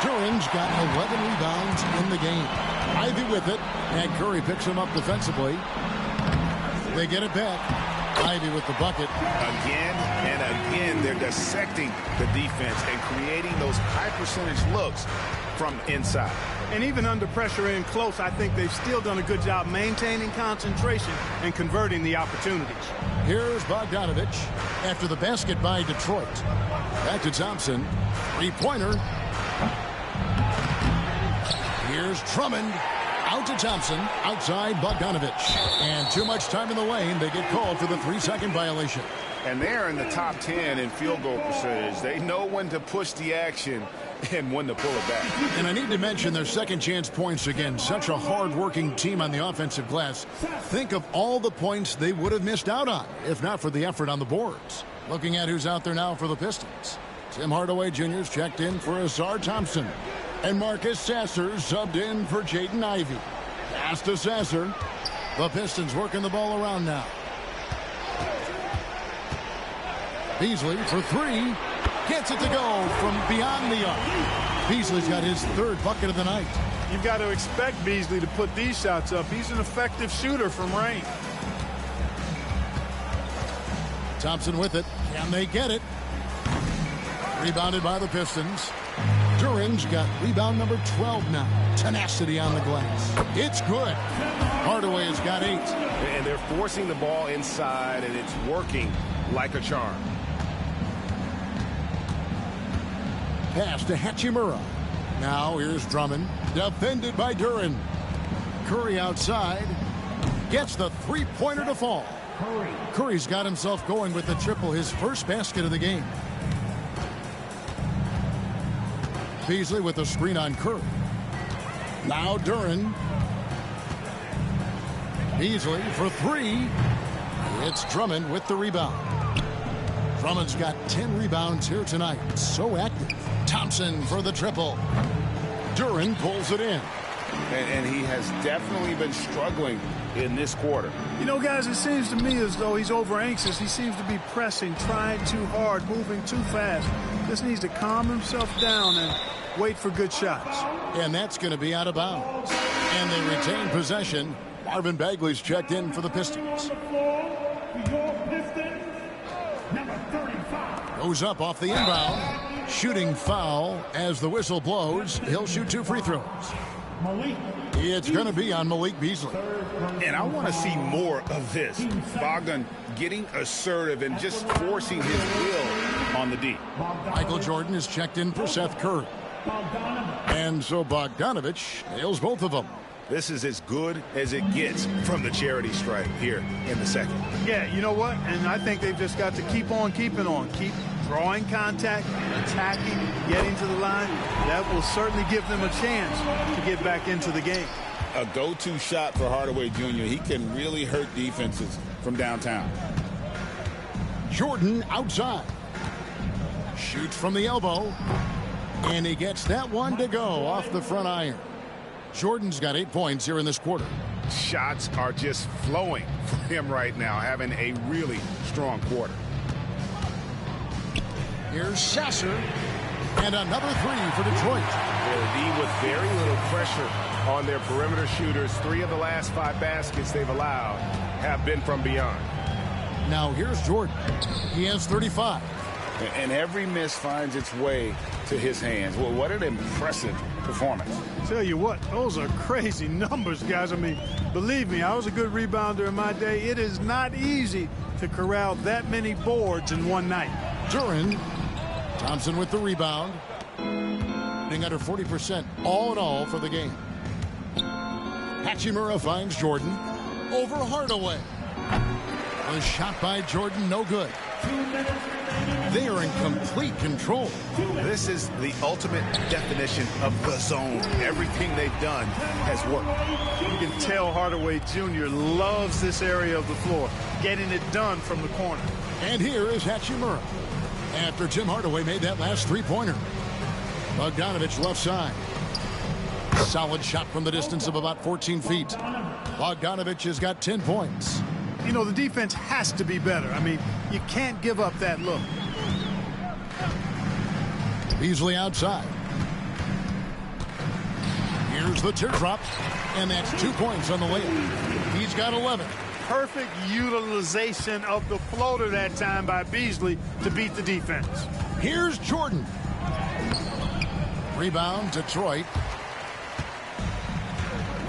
Duran's got 11 rebounds in the game. Ivy with it, and Curry picks him up defensively. They get it back. Ivy with the bucket. Again and again, they're dissecting the defense and creating those high percentage looks from inside. And even under pressure in close, I think they've still done a good job maintaining concentration and converting the opportunities. Here's Bogdanovich after the basket by Detroit. Back to Thompson. Three-pointer. Here's Drummond. Out to Thompson. Outside Bogdanovich. And too much time in the lane. They get called for the 3-second violation. And they're in the top 10 in field goal percentage. They know when to push the action and when to pull it back. And I need to mention their second chance points again. Such a hard-working team on the offensive glass. Think of all the points they would have missed out on if not for the effort on the boards. Looking at who's out there now for the Pistons. Tim Hardaway Jr.'s checked in for Azar Thompson. And Marcus Sasser subbed in for Jaden Ivey. Pass to Sasser. The Pistons working the ball around now. Beasley for three. Gets it to go from beyond the arc. Beasley's got his third bucket of the night. You've got to expect Beasley to put these shots up. He's an effective shooter from range. Thompson with it. Can they get it? Rebounded by the Pistons. Duran's got rebound number 12 now. Tenacity on the glass. It's good. Hardaway has got 8. And they're forcing the ball inside, and it's working like a charm. Pass to Hachimura. Now here's Drummond. Defended by Duran. Curry outside. Gets the three-pointer to fall. Curry's got himself going with the triple, his first basket of the game. Beasley with a screen on Curry. Now Duran. Beasley for three. It's Drummond with the rebound. Drummond's got 10 rebounds here tonight. So active. Thompson for the triple. Duran pulls it in. And he has definitely been struggling in this quarter. You know, guys, it seems to me as though he's over anxious. He seems to be pressing, trying too hard, moving too fast. Just needs to calm himself down and wait for good shots. And that's going to be out of bounds. And they retain possession. Marvin Bagley's checked in for the Pistons. Goes up off the inbound. Shooting foul as the whistle blows. He'll shoot 2 free throws. It's going to be on Malik Beasley. And I want to see more of this. Bogdan getting assertive and just forcing his will on the D. Michael Jordan is checked in for Seth Curry. And so Bogdanovich nails both of them. This is as good as it gets from the charity stripe here in the second. Yeah, you know what? And I think they've just got to keep on keeping on. Keep drawing contact, attacking, getting to the line. That will certainly give them a chance to get back into the game. A go-to shot for Hardaway Jr. He can really hurt defenses from downtown. Jordan outside. Shoots from the elbow. And he gets that one to go off the front iron. Jordan's got 8 points here in this quarter. shots are just flowing for him right now, having a really strong quarter. Here's Sasser, and another three for Detroit. They'll be with very little pressure on their perimeter shooters. 3 of the last 5 baskets they've allowed have been from beyond. Now here's Jordan. He has 35. And every miss finds its way to his hands. Well, what an impressive performance. Tell you what, those are crazy numbers, guys. I mean, believe me, I was a good rebounder in my day. It is not easy to corral that many boards in one night. Duran, Thompson with the rebound. Hitting under 40% all in all for the game. Hachimura finds Jordan. Over Hardaway. A shot by Jordan, no good. They are in complete control. This is the ultimate definition of the zone. Everything they've done has worked. You can tell Hardaway Jr. loves this area of the floor, getting it done from the corner. And here is Hachimura after Tim Hardaway made that last three-pointer. Bogdanovich left side. Solid shot from the distance of about 14 feet. Bogdanovich has got 10 points. You know, the defense has to be better. I mean, you can't give up that look. Beasley outside. Here's the teardrop, and that's 2 points on the layup. He's got 11. Perfect utilization of the floater that time by Beasley to beat the defense. Here's Jordan. Rebound, Detroit.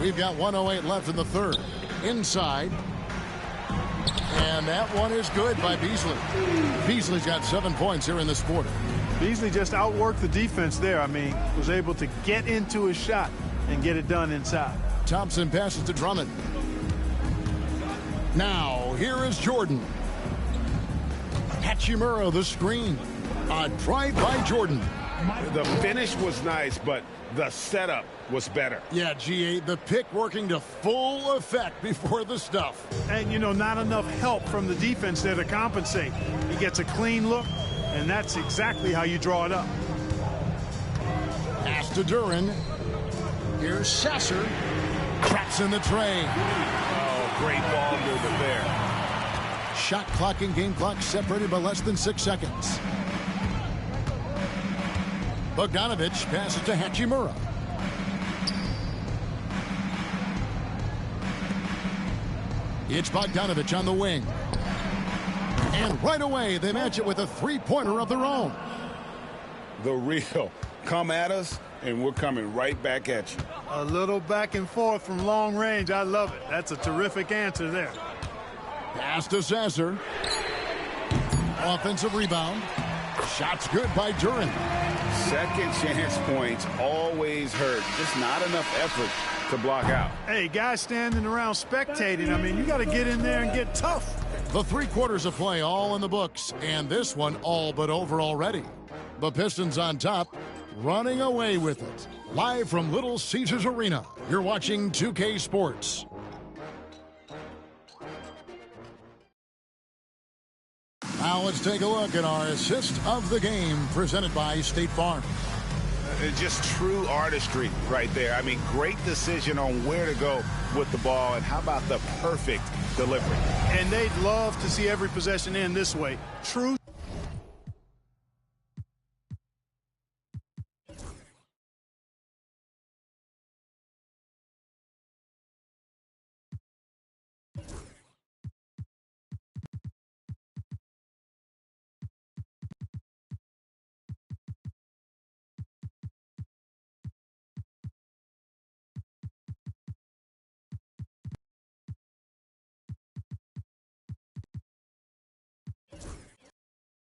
We've got 1:08 left in the third. Inside. And that one is good by Beasley. Beasley's got 7 points here in this quarter. Beasley just outworked the defense there. I mean, was able to get into his shot and get it done inside. Thompson passes to Drummond. Now, here is Jordan. Hachimura, the screen. A drive by Jordan. The finish was nice, but the setup was better. Yeah, G8, the pick working to full effect before the stuff. And, you know, not enough help from the defense there to compensate. He gets a clean look, and that's exactly how you draw it up. Pass to Duran. Here's Sasser. Traps in the tray. Oh, great ball movement there. Shot clock and game clock separated by less than 6 seconds. Bogdanovich passes to Hachimura. It's Bogdanovich on the wing. And right away, they match it with a three-pointer of their own. The real. Come at us, and we're coming right back at you. A little back and forth from long range. I love it. That's a terrific answer there. Pass to Sasser. Offensive rebound. Shots good by Duran. Second chance points always hurt. Just not enough effort to block out. Hey, guys standing around spectating, I mean, you got to get in there and get tough. The 3 quarters of play all in the books, and this one all but over already. The Pistons on top, running away with it. Live from Little Caesars Arena, you're watching 2K Sports. Now let's take a look at our assist of the game presented by State Farm. Just true artistry right there. I mean, great decision on where to go with the ball, and how about the perfect delivery. And they'd love to see every possession end this way. True.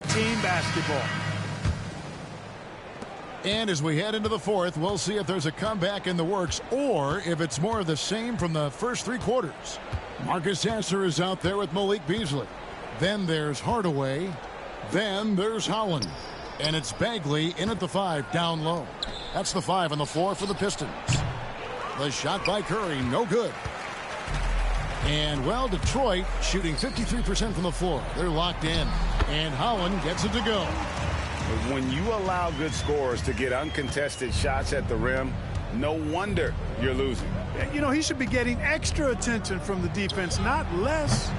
Team basketball. And as we head into the fourth, we'll see if there's a comeback in the works or if it's more of the same from the first 3 quarters. Marcus Sasser is out there with Malik Beasley. Then there's Hardaway. Then there's Holland. And it's Bagley in at the 5 down low. That's the 5 on the floor for the Pistons. The shot by Curry, no good. And, well, Detroit shooting 53% from the floor. They're locked in. And Holland gets it to go. When you allow good scorers to get uncontested shots at the rim, No wonder you're losing. You know, he should be getting extra attention from the defense, not less.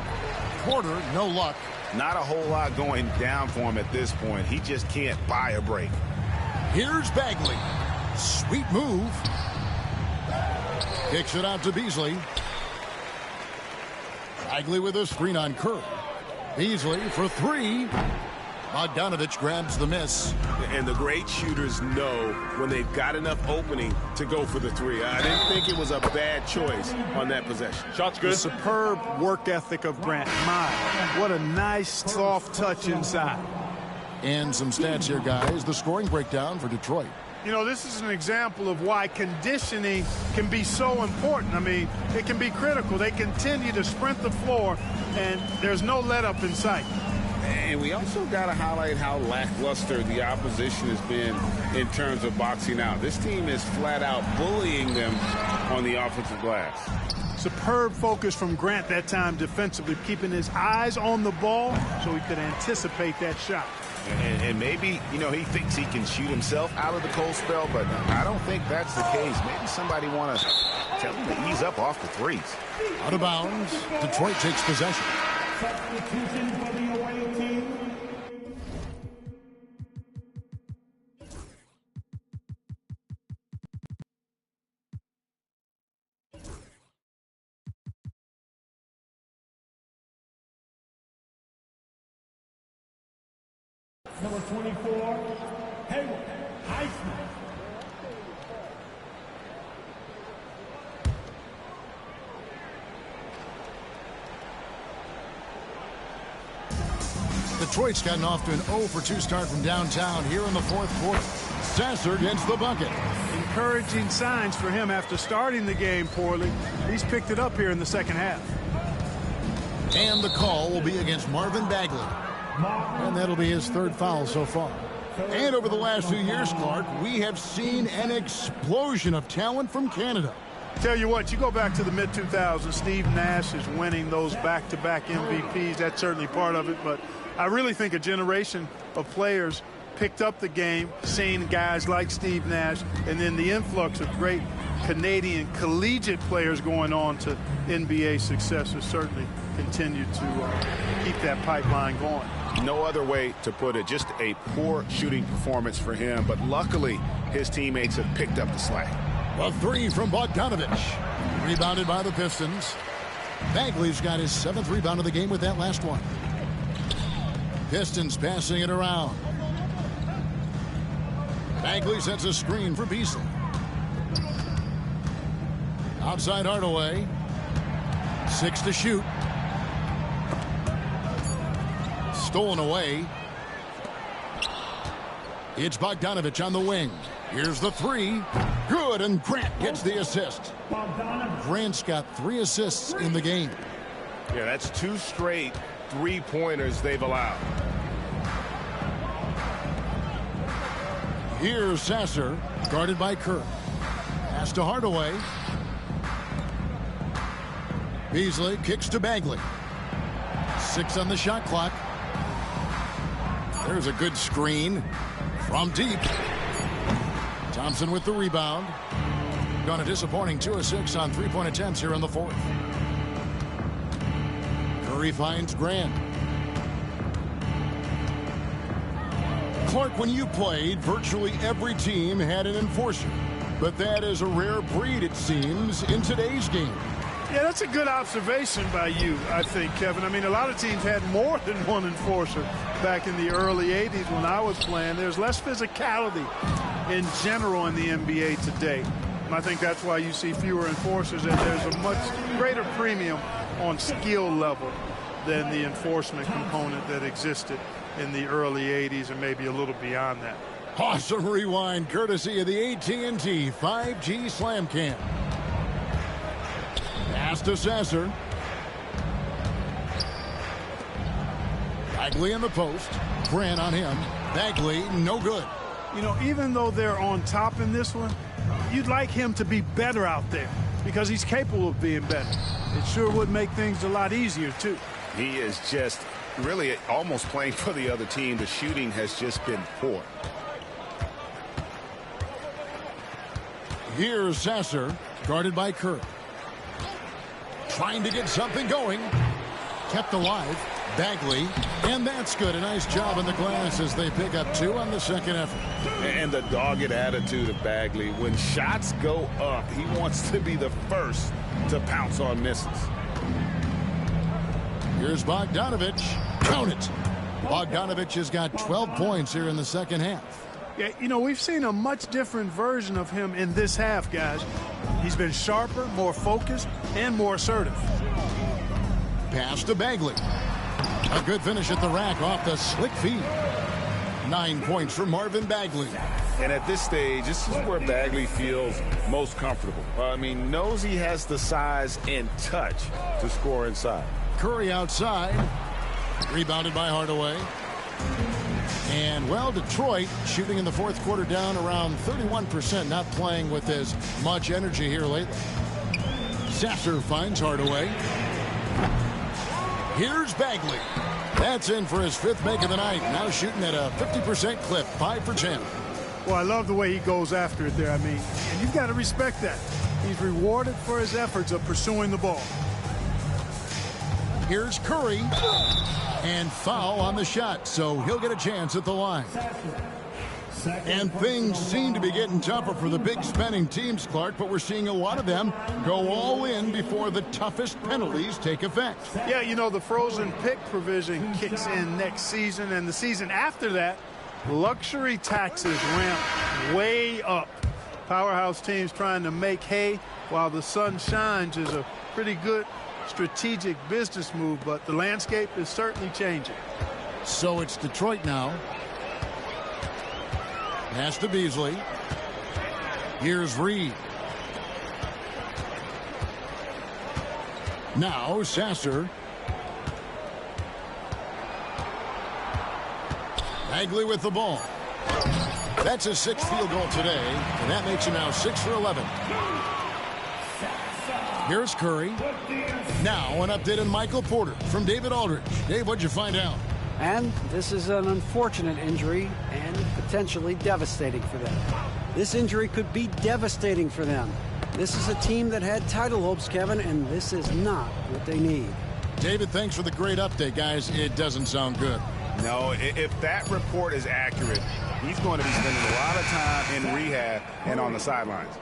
Porter, no luck. Not a whole lot going down for him at this point. He just can't buy a break. Here's Bagley. Sweet move. Kicks it out to Beasley. Bagley with a screen on Kerr. Beasley for three. Bogdanovich grabs the miss. And the great shooters know when they've got enough opening to go for the three. I didn't think it was a bad choice on that possession. Shot's good. The superb work ethic of Grant. My, what a nice, soft touch inside. And some stats here, guys. The scoring breakdown for Detroit. You know, this is an example of why conditioning can be so important. I mean, it can be critical. They continue to sprint the floor, and there's no let-up in sight. And we also got to highlight how lackluster the opposition has been in terms of boxing out. This team is flat out bullying them on the offensive glass. Superb focus from Grant that time defensively, keeping his eyes on the ball so he could anticipate that shot. And maybe, you know, he thinks he can shoot himself out of the cold spell, but I don't think that's the case. Maybe somebody want to tell him to ease up off the threes. Out of bounds. Detroit takes possession. Substitution for the away team. Number 24, Hayward Heisman. Detroit's gotten off to an 0-for-2 start from downtown here in the fourth quarter. Sasser gets the bucket. Encouraging signs for him after starting the game poorly. He's picked it up here in the second half. And the call will be against Marvin Bagley. And that'll be his third foul so far. And over the last few years, Clark, we have seen an explosion of talent from Canada. Tell you what, you go back to the mid-2000s, Steve Nash is winning those back-to-back MVPs. That's certainly part of it, but I really think a generation of players picked up the game, seeing guys like Steve Nash, and then the influx of great Canadian collegiate players going on to NBA success has certainly continued to keep that pipeline going. No other way to put it. Just a poor shooting performance for him, but luckily his teammates have picked up the slack. A three from Bogdanovich. Rebounded by the Pistons. Bagley's got his 7th rebound of the game with that last one. Pistons passing it around. Bagley sets a screen for Beasley. Outside Hardaway. 6 to shoot. Stolen away. It's Bogdanovich on the wing. Here's the three. Good, and Grant gets the assist. Grant's got 3 assists in the game. Yeah, that's 2 straight three-pointers they've allowed. Here's Sasser, guarded by Kerr. Pass to Hardaway. Beasley kicks to Bagley. 6 on the shot clock. There's a good screen from deep. Thompson with the rebound. Gone a disappointing 2 of 6 on 3-point attempts here in the fourth. Curry finds Grant. Clark, when you played, virtually every team had an enforcer. But that is a rare breed, it seems, in today's game. Yeah, that's a good observation by you, I think, Kevin. I mean, a lot of teams had more than one enforcer back in the early 80s when I was playing. There's less physicality in general in the NBA today. And I think that's why you see fewer enforcers, and there's a much greater premium on skill level than the enforcement component that existed in the early 80s and maybe a little beyond that. Awesome rewind courtesy of the AT&T 5G Slam Cam. Pass to Sasser. Bagley in the post. Grant on him. Bagley, no good. You know, even though they're on top in this one, you'd like him to be better out there because he's capable of being better. It sure would make things a lot easier, too. He is just really almost playing for the other team. The shooting has just been poor. Here's Sasser, guarded by Curry. Trying to get something going. Kept alive. Bagley, and that's good. A nice job on the glass as they pick up 2 on the second effort. And the dogged attitude of Bagley. When shots go up, he wants to be the first to pounce on misses. Here's Bogdanovich. Count it. Bogdanovich has got 12 points here in the second half. Yeah, you know, we've seen a much different version of him in this half, guys. He's been sharper, more focused, and more assertive. Pass to Bagley. A good finish at the rack off the slick feed. 9 points for Marvin Bagley. And at this stage, this is where Bagley feels most comfortable. Knows he has the size and touch to score inside. Curry outside. Rebounded by Hardaway. And, well, Detroit shooting in the fourth quarter down around 31%, not playing with as much energy here lately. Sasser finds Hardaway. Here's Bagley. That's in for his 5th make of the night. Now shooting at a 50% clip, 5 for 10. Well, I love the way he goes after it there. And you've got to respect that. He's rewarded for his efforts of pursuing the ball. Here's Curry. And foul on the shot, so he'll get a chance at the line. And things seem to be getting tougher for the big spending teams, Clark, but we're seeing a lot of them go all in before the toughest penalties take effect. Yeah, you know, the frozen pick provision kicks in next season, and the season after that, luxury taxes ramp way up. Powerhouse teams trying to make hay while the sun shines is a pretty good strategic business move, but the landscape is certainly changing. So it's Detroit now. Pass to Beasley. Here's Reed. Now Sasser. Bagley with the ball. That's his 6th field goal today, and that makes him now 6 for 11. Here's Curry. Now an update on Michael Porter from David Aldridge. Dave, what'd you find out? And this is an unfortunate injury and potentially devastating for them. This injury could be devastating for them. This is a team that had title hopes, Kevin, and this is not what they need. David, thanks for the great update, guys. It doesn't sound good. No, if that report is accurate, he's going to be spending a lot of time in rehab and on the sidelines.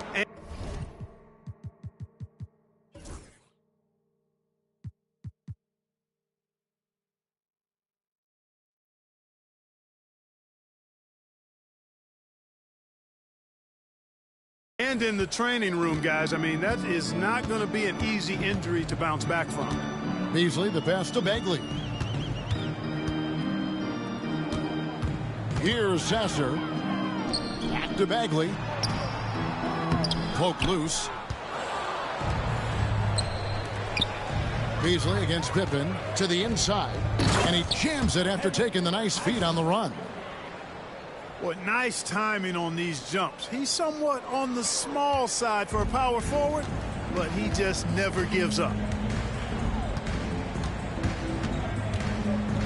And in the training room, guys, that is not going to be an easy injury to bounce back from. Beasley, the pass to Bagley. Here's Sasser. Back to Bagley. Poke loose. Beasley against Pippen to the inside. And he jams it after taking the nice feed on the run. What nice timing on these jumps. He's somewhat on the small side for a power forward, but he just never gives up.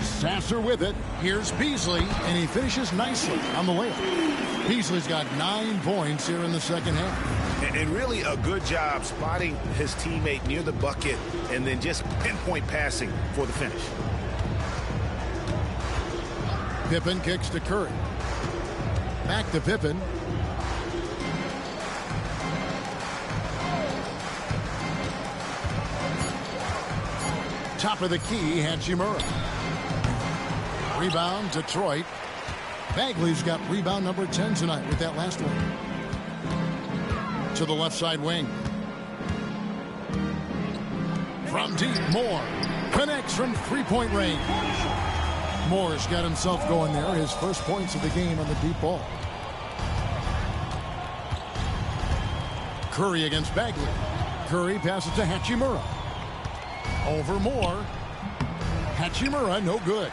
Sasser with it. Here's Beasley, and he finishes nicely on the layup. Beasley's got 9 points here in the second half. And really a good job spotting his teammate near the bucket and then just pinpoint passing for the finish. Pippen kicks to Curry. Back to Pippen. Top of the key, Hachimura. Rebound, Detroit. Bagley's got rebound number 10 tonight with that last one. To the left side wing. From deep, Moore. Connects from three-point range. Moore's got himself going there. His first points of the game on the deep ball. Curry against Bagley. Curry passes to Hachimura. Over Moore. Hachimura, no good.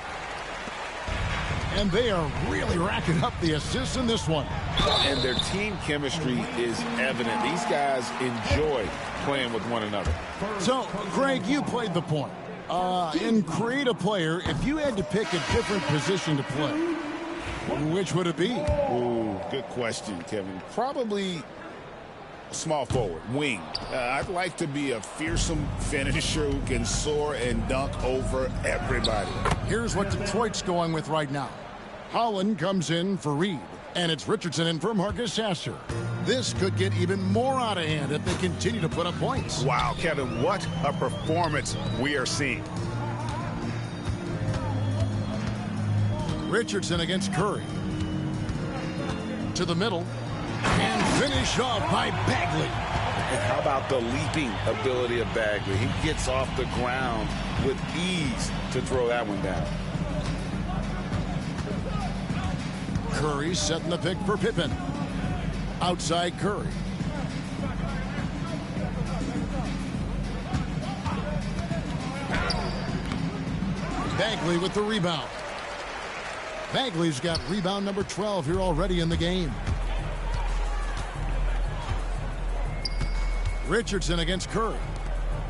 And they are really racking up the assists in this one. And their team chemistry is evident. These guys enjoy playing with one another. So, Greg, you played the point. In create a player, if you had to pick a different position to play, which would it be? Ooh, good question, Kevin. Probably Small forward, wing. I'd like to be a fearsome finisher who can soar and dunk over everybody. Here's what Detroit's going with right now. Holland comes in for Reed, and it's Richardson in for Marcus Sasser. This could get even more out of hand if they continue to put up points. Wow, Kevin, what a performance we are seeing. Richardson against Curry. To the middle. And finish off by Bagley. And how about the leaping ability of Bagley? He gets off the ground with ease to throw that one down. Curry setting the pick for Pippen. Outside Curry. Bagley with the rebound. Bagley's got rebound number 12 here already in the game. Richardson against Curry.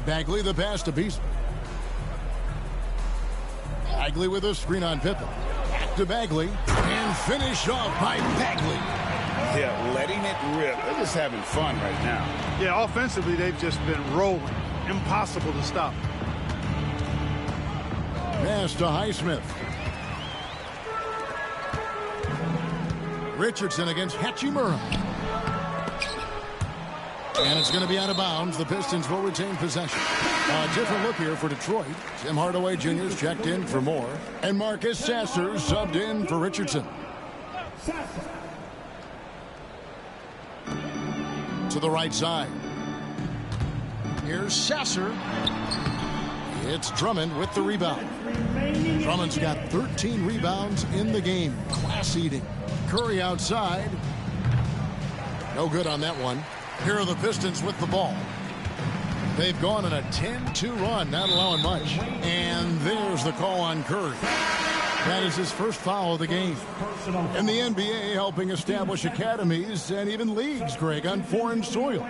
Bagley the pass to Beasley. Bagley with a screen on Pippen. Back to Bagley. And finish off by Bagley. Yeah, letting it rip. They're just having fun right now. Yeah, offensively, they've just been rolling. Impossible to stop. Pass to Highsmith. Richardson against Hachimura. And it's going to be out of bounds. The Pistons will retain possession. A different look here for Detroit. Tim Hardaway Jr. is checked in for Moore. And Marcus Sasser subbed in for Richardson. To the right side. Here's Sasser. It's Drummond with the rebound. Drummond's got 13 rebounds in the game. Class eating. Curry outside. No good on that one. Here are the Pistons with the ball. They've gone on a 10-2 run, not allowing much. And there's the call on Curry. That is his first foul of the game. And the NBA helping establish academies and even leagues, Greg, on foreign soil.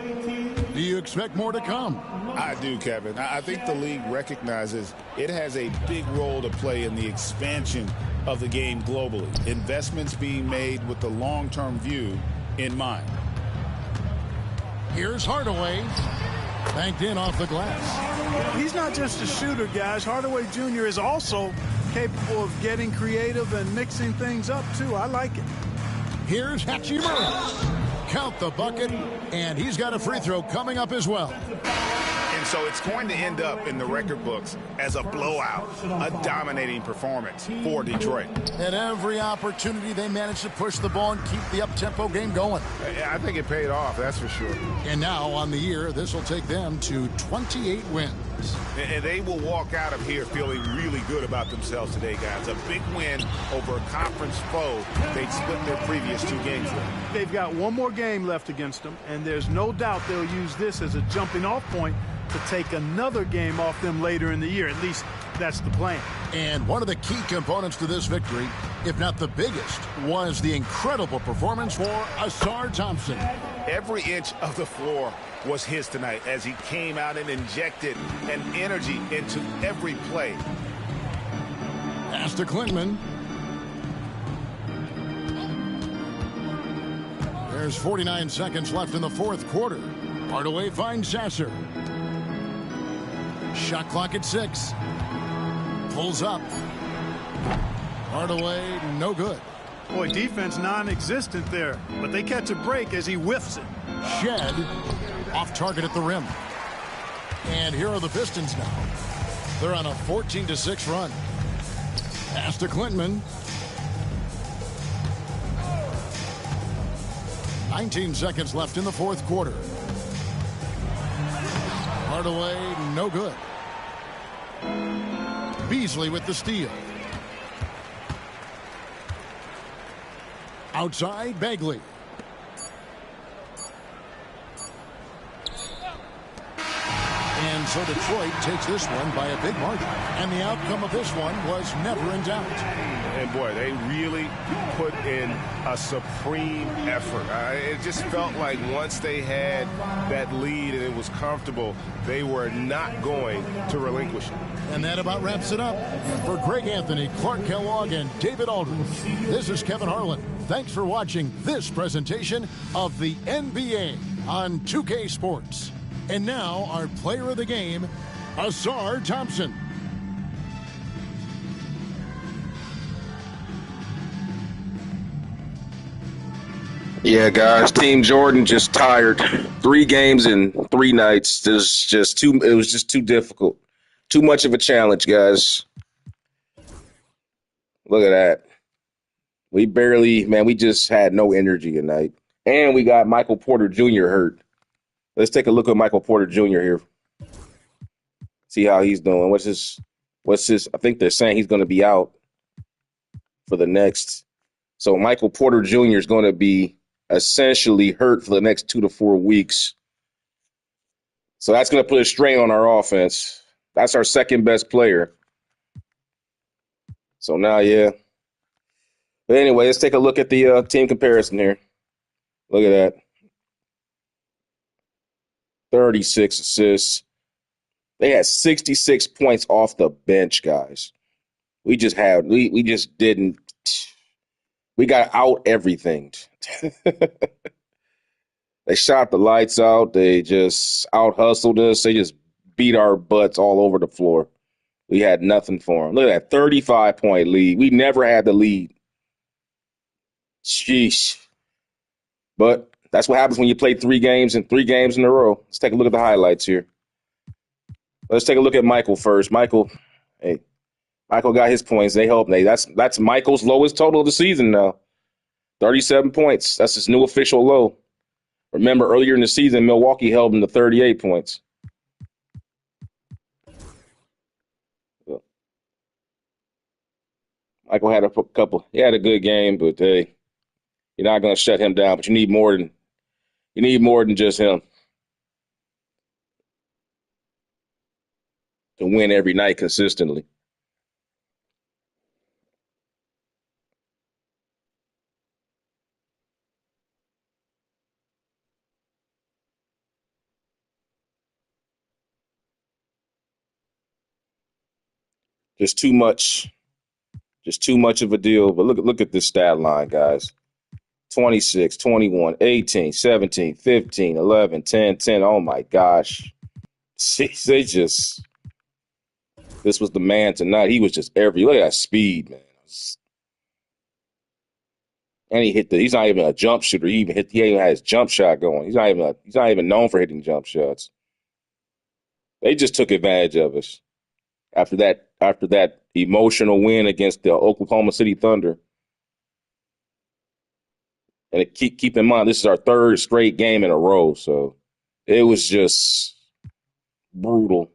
Do you expect more to come? I do, Kevin. I think the league recognizes it has a big role to play in the expansion of the game globally. Investments being made with the long-term view in mind. Here's Hardaway. Banked in off the glass. He's not just a shooter, guys. Hardaway Jr. is also capable of getting creative and mixing things up, too. I like it. Here's Hachimura. Count the bucket, and he's got a free throw coming up as well. And so it's going to end up in the record books as a blowout, a dominating performance for Detroit. At every opportunity, they managed to push the ball and keep the up-tempo game going. I think it paid off, that's for sure. And now, on the year, this will take them to 28 wins. And they will walk out of here feeling really good about themselves today, guys. A big win over a conference foe they'd split their previous 2 games with. They've got one more game left against them, and there's no doubt they'll use this as a jumping-off point to take another game off them later in the year. At least that's the plan. And one of the key components to this victory, if not the biggest, was the incredible performance for Asar Thompson. Every inch of the floor was his tonight as he came out and injected an energy into every play. Pass to Klintman. There's 49 seconds left in the fourth quarter. Hardaway finds Sasser. Shot clock at 6. Pulls up. Hardaway, no good. Boy, defense non-existent there, but they catch a break as he whiffs it. Shed off target at the rim. And here are the Pistons now. They're on a 14-6 run. Pass to Klintman. 19 seconds left in the fourth quarter. Hardaway, no good. Beasley with the steal. Outside, Bagley. And so Detroit takes this one by a big margin. And the outcome of this one was never in doubt. And boy, they really put in a supreme effort. It just felt like once they had that lead and it was comfortable, they were not going to relinquish it. And that about wraps it up. For Greg Anthony, Clark Kellogg, and David Aldridge, this is Kevin Harlan. Thanks for watching this presentation of the NBA on 2K Sports. And now our player of the game, Asar Thompson. Yeah, guys, Team Jordan just tired. 3 games in 3 nights. It was just too difficult. Too much of a challenge, guys. Look at that. We just had no energy tonight. And we got Michael Porter Jr. hurt. Let's take a look at Michael Porter Jr. here. See how he's doing. What's his I think they're saying he's going to be out for the next. So Michael Porter Jr. is going to be essentially hurt for the next 2 to 4 weeks. So that's going to put a strain on our offense. That's our second best player. So now, yeah. But anyway, let's take a look at the team comparison here. Look at that. 36 assists. They had 66 points off the bench, guys. We just didn't. We got out everything. They shot the lights out. They just out-hustled us. They just beat our butts all over the floor. We had nothing for them. Look at that 35-point lead. We never had the lead. Sheesh. But that's what happens when you play 3 games in a row. Let's take a look at the highlights here. Let's take a look at Michael first. Michael got his points. They helped. That's Michael's lowest total of the season now. 37 points. That's his new official low. Remember, earlier in the season, Milwaukee held him to 38 points. So, Michael had he had a good game, but hey, you're not going to shut him down. But you need more than just him to win every night consistently. Just too much of a deal. But look at this stat line, guys. 26, 21, 18, 17, 15, 11, 10, 10. Oh, my gosh. This was the man tonight. He was just look at that speed, man. And he's not even a jump shooter. He even had his jump shot going. He's not even known for hitting jump shots. They just took advantage of us. After that emotional win against the Oklahoma City Thunder. And keep in mind, this is our 3rd straight game in a row. So it was just brutal.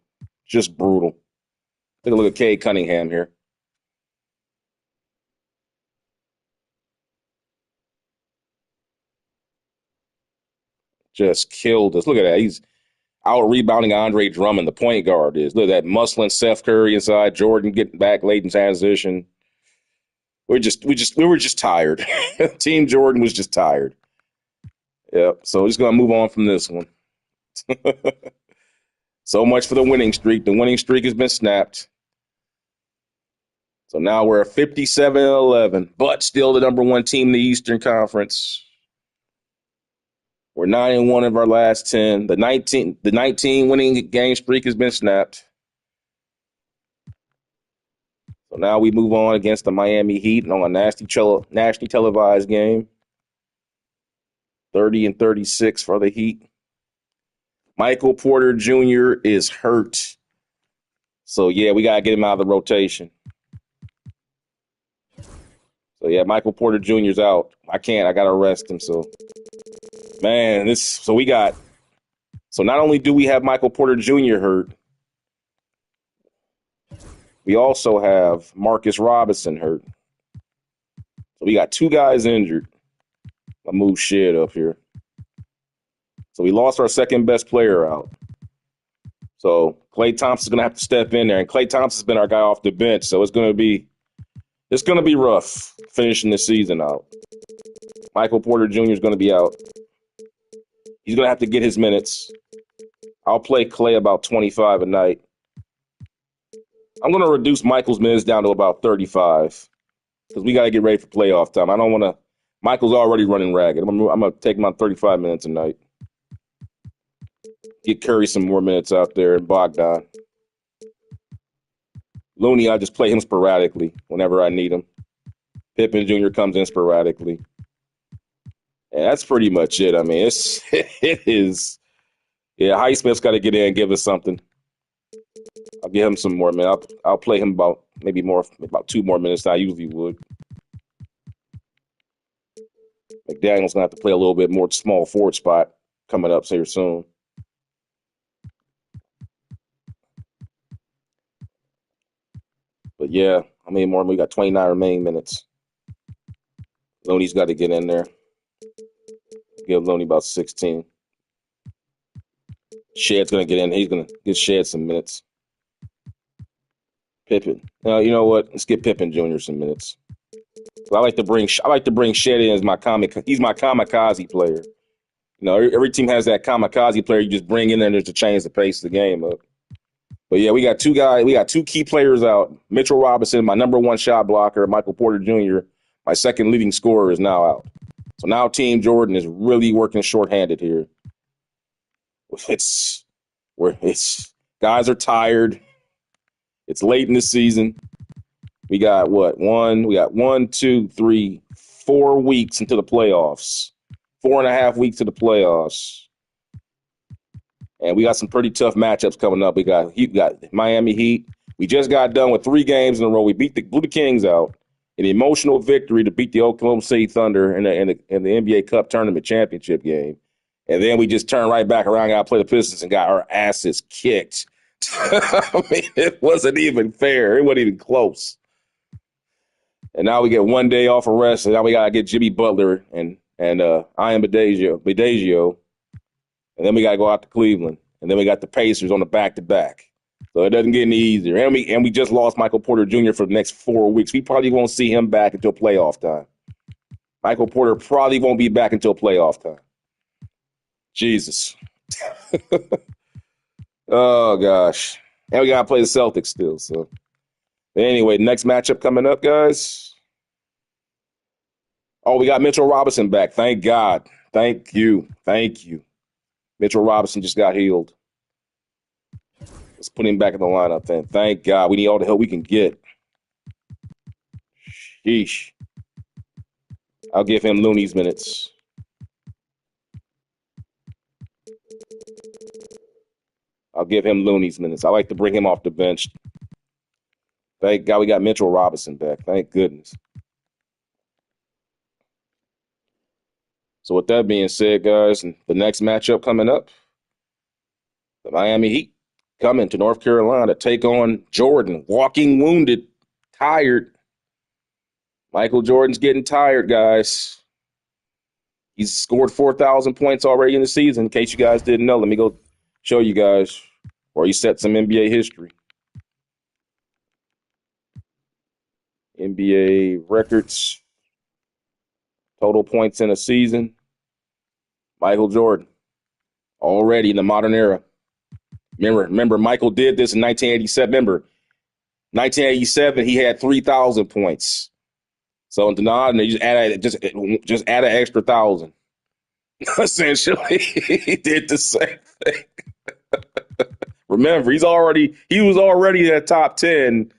Just brutal. Take a look at Cade Cunningham here. Just killed us. Look at that. He's out-rebounding Andre Drummond, the point guard is. Look at that, muscling Seth Curry inside, Jordan getting back late in transition. We were just tired. Team Jordan was just tired. Yep, so we're just going to move on from this one. So much for the winning streak. The winning streak has been snapped. So now we're 57-11, but still the number 1 team in the Eastern Conference. We're 9-1 of our last 10. The 19 winning game streak has been snapped. So now we move on against the Miami Heat on a nationally televised game. 30-36 for the Heat. Michael Porter Jr. is hurt. So, yeah, we got to get him out of the rotation. So, yeah, Michael Porter Jr. is out. I got to rest him. So, man, so not only do we have Michael Porter Jr. hurt, we also have Marcus Robinson hurt. So we got 2 guys injured. I'll move shit up here. So we lost our second best player out. So Klay Thompson's going to have to step in there. And Klay Thompson's been our guy off the bench. So it's going to be rough finishing the season out. Michael Porter Jr. is going to be out. He's going to have to get his minutes. I'll play Klay about 25 a night. I'm going to reduce Michael's minutes down to about 35 because we got to get ready for playoff time. I don't want to – Michael's already running ragged. I'm going to take him on 35 minutes a night. Get Curry some more minutes out there and Bogdan. Looney, I just play him sporadically whenever I need him. Pippen Jr. comes in sporadically. And that's pretty much it. I mean, it is. Yeah, Highsmith's got to get in and give us something. I'll give him some more minutes. I'll play him about 2 more minutes than I usually would. McDaniel's going to have to play a little bit more small forward spot coming up here soon. But yeah, I mean, more. We got 29 remaining minutes. Looney's got to get in there. Give Looney about 16. Shed's going to get in. He's going to give Shed some minutes. Pippen. Now, you know what? Let's get Pippen Jr. some minutes. I like to bring Shed in as my he's my kamikaze player. You know, every team has that kamikaze player you just bring in there just to change the pace of the game up. But yeah, we got 2 key players out. Mitchell Robinson, my number 1 shot blocker, Michael Porter Jr., my second leading scorer, is now out. So now Team Jordan is really working shorthanded here. Guys are tired. It's late in the season. We got 1, 2, 3, 4 weeks into the playoffs. 4.5 weeks to the playoffs. And we got some pretty tough matchups coming up. We got Miami Heat. We just got done with 3 games in a row. We blew the Kings out. An emotional victory to beat the Oklahoma City Thunder in the NBA Cup Tournament Championship game. And then we just turned right back around, got to play the Pistons, and got our asses kicked. I mean, it wasn't even fair. It wasn't even close. And now we get 1 day off of rest, and now we got to get Jimmy Butler and Ian Badegio. And then we got to go out to Cleveland. And then we got the Pacers on the back-to-back. So it doesn't get any easier. And we just lost Michael Porter Jr. for the next 4 weeks. We probably won't see him back until playoff time. Michael Porter probably won't be back until playoff time. Jesus. Oh, gosh. And we got to play the Celtics still. So anyway, next matchup coming up, guys. Oh, we got Mitchell Robinson back. Thank God. Thank you. Mitchell Robinson just got healed. Let's put him back in the lineup then. Thank God. We need all the help we can get. Sheesh. I'll give him Looney's minutes. I like to bring him off the bench. Thank God we got Mitchell Robinson back. Thank goodness. So with that being said, guys, the next matchup coming up, the Miami Heat coming to North Carolina to take on Jordan, walking wounded, tired. Michael Jordan's getting tired, guys. He's scored 4,000 points already in the season. In case you guys didn't know, let me go show you guys where he set some NBA history. NBA records. Total points in a season. Michael Jordan. Already in the modern era. Remember, Michael did this in 1987. Remember, 1987, he had 3,000 points. So in the nod, they just add an extra 1,000. Essentially, he did the same thing. Remember, he was already in the top 10,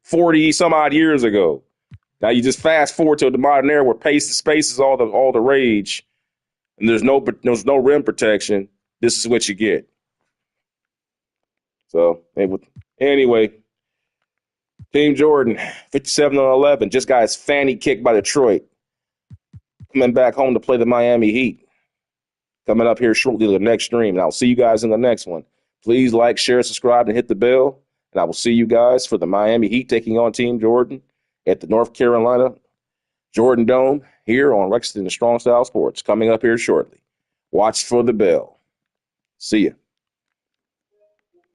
40 some odd years ago. Now you just fast forward to the modern era where space is all the rage, and there's no rim protection. This is what you get. So anyway, Team Jordan, 57-11, just got his fanny kicked by Detroit. Coming back home to play the Miami Heat. Coming up here shortly to the next stream, and I'll see you guys in the next one. Please like, share, subscribe, and hit the bell. And I will see you guys for the Miami Heat taking on Team Jordan at the North Carolina Jordan Dome here on Lexington Strong Style Sports. Coming up here shortly. Watch for the bell. See ya.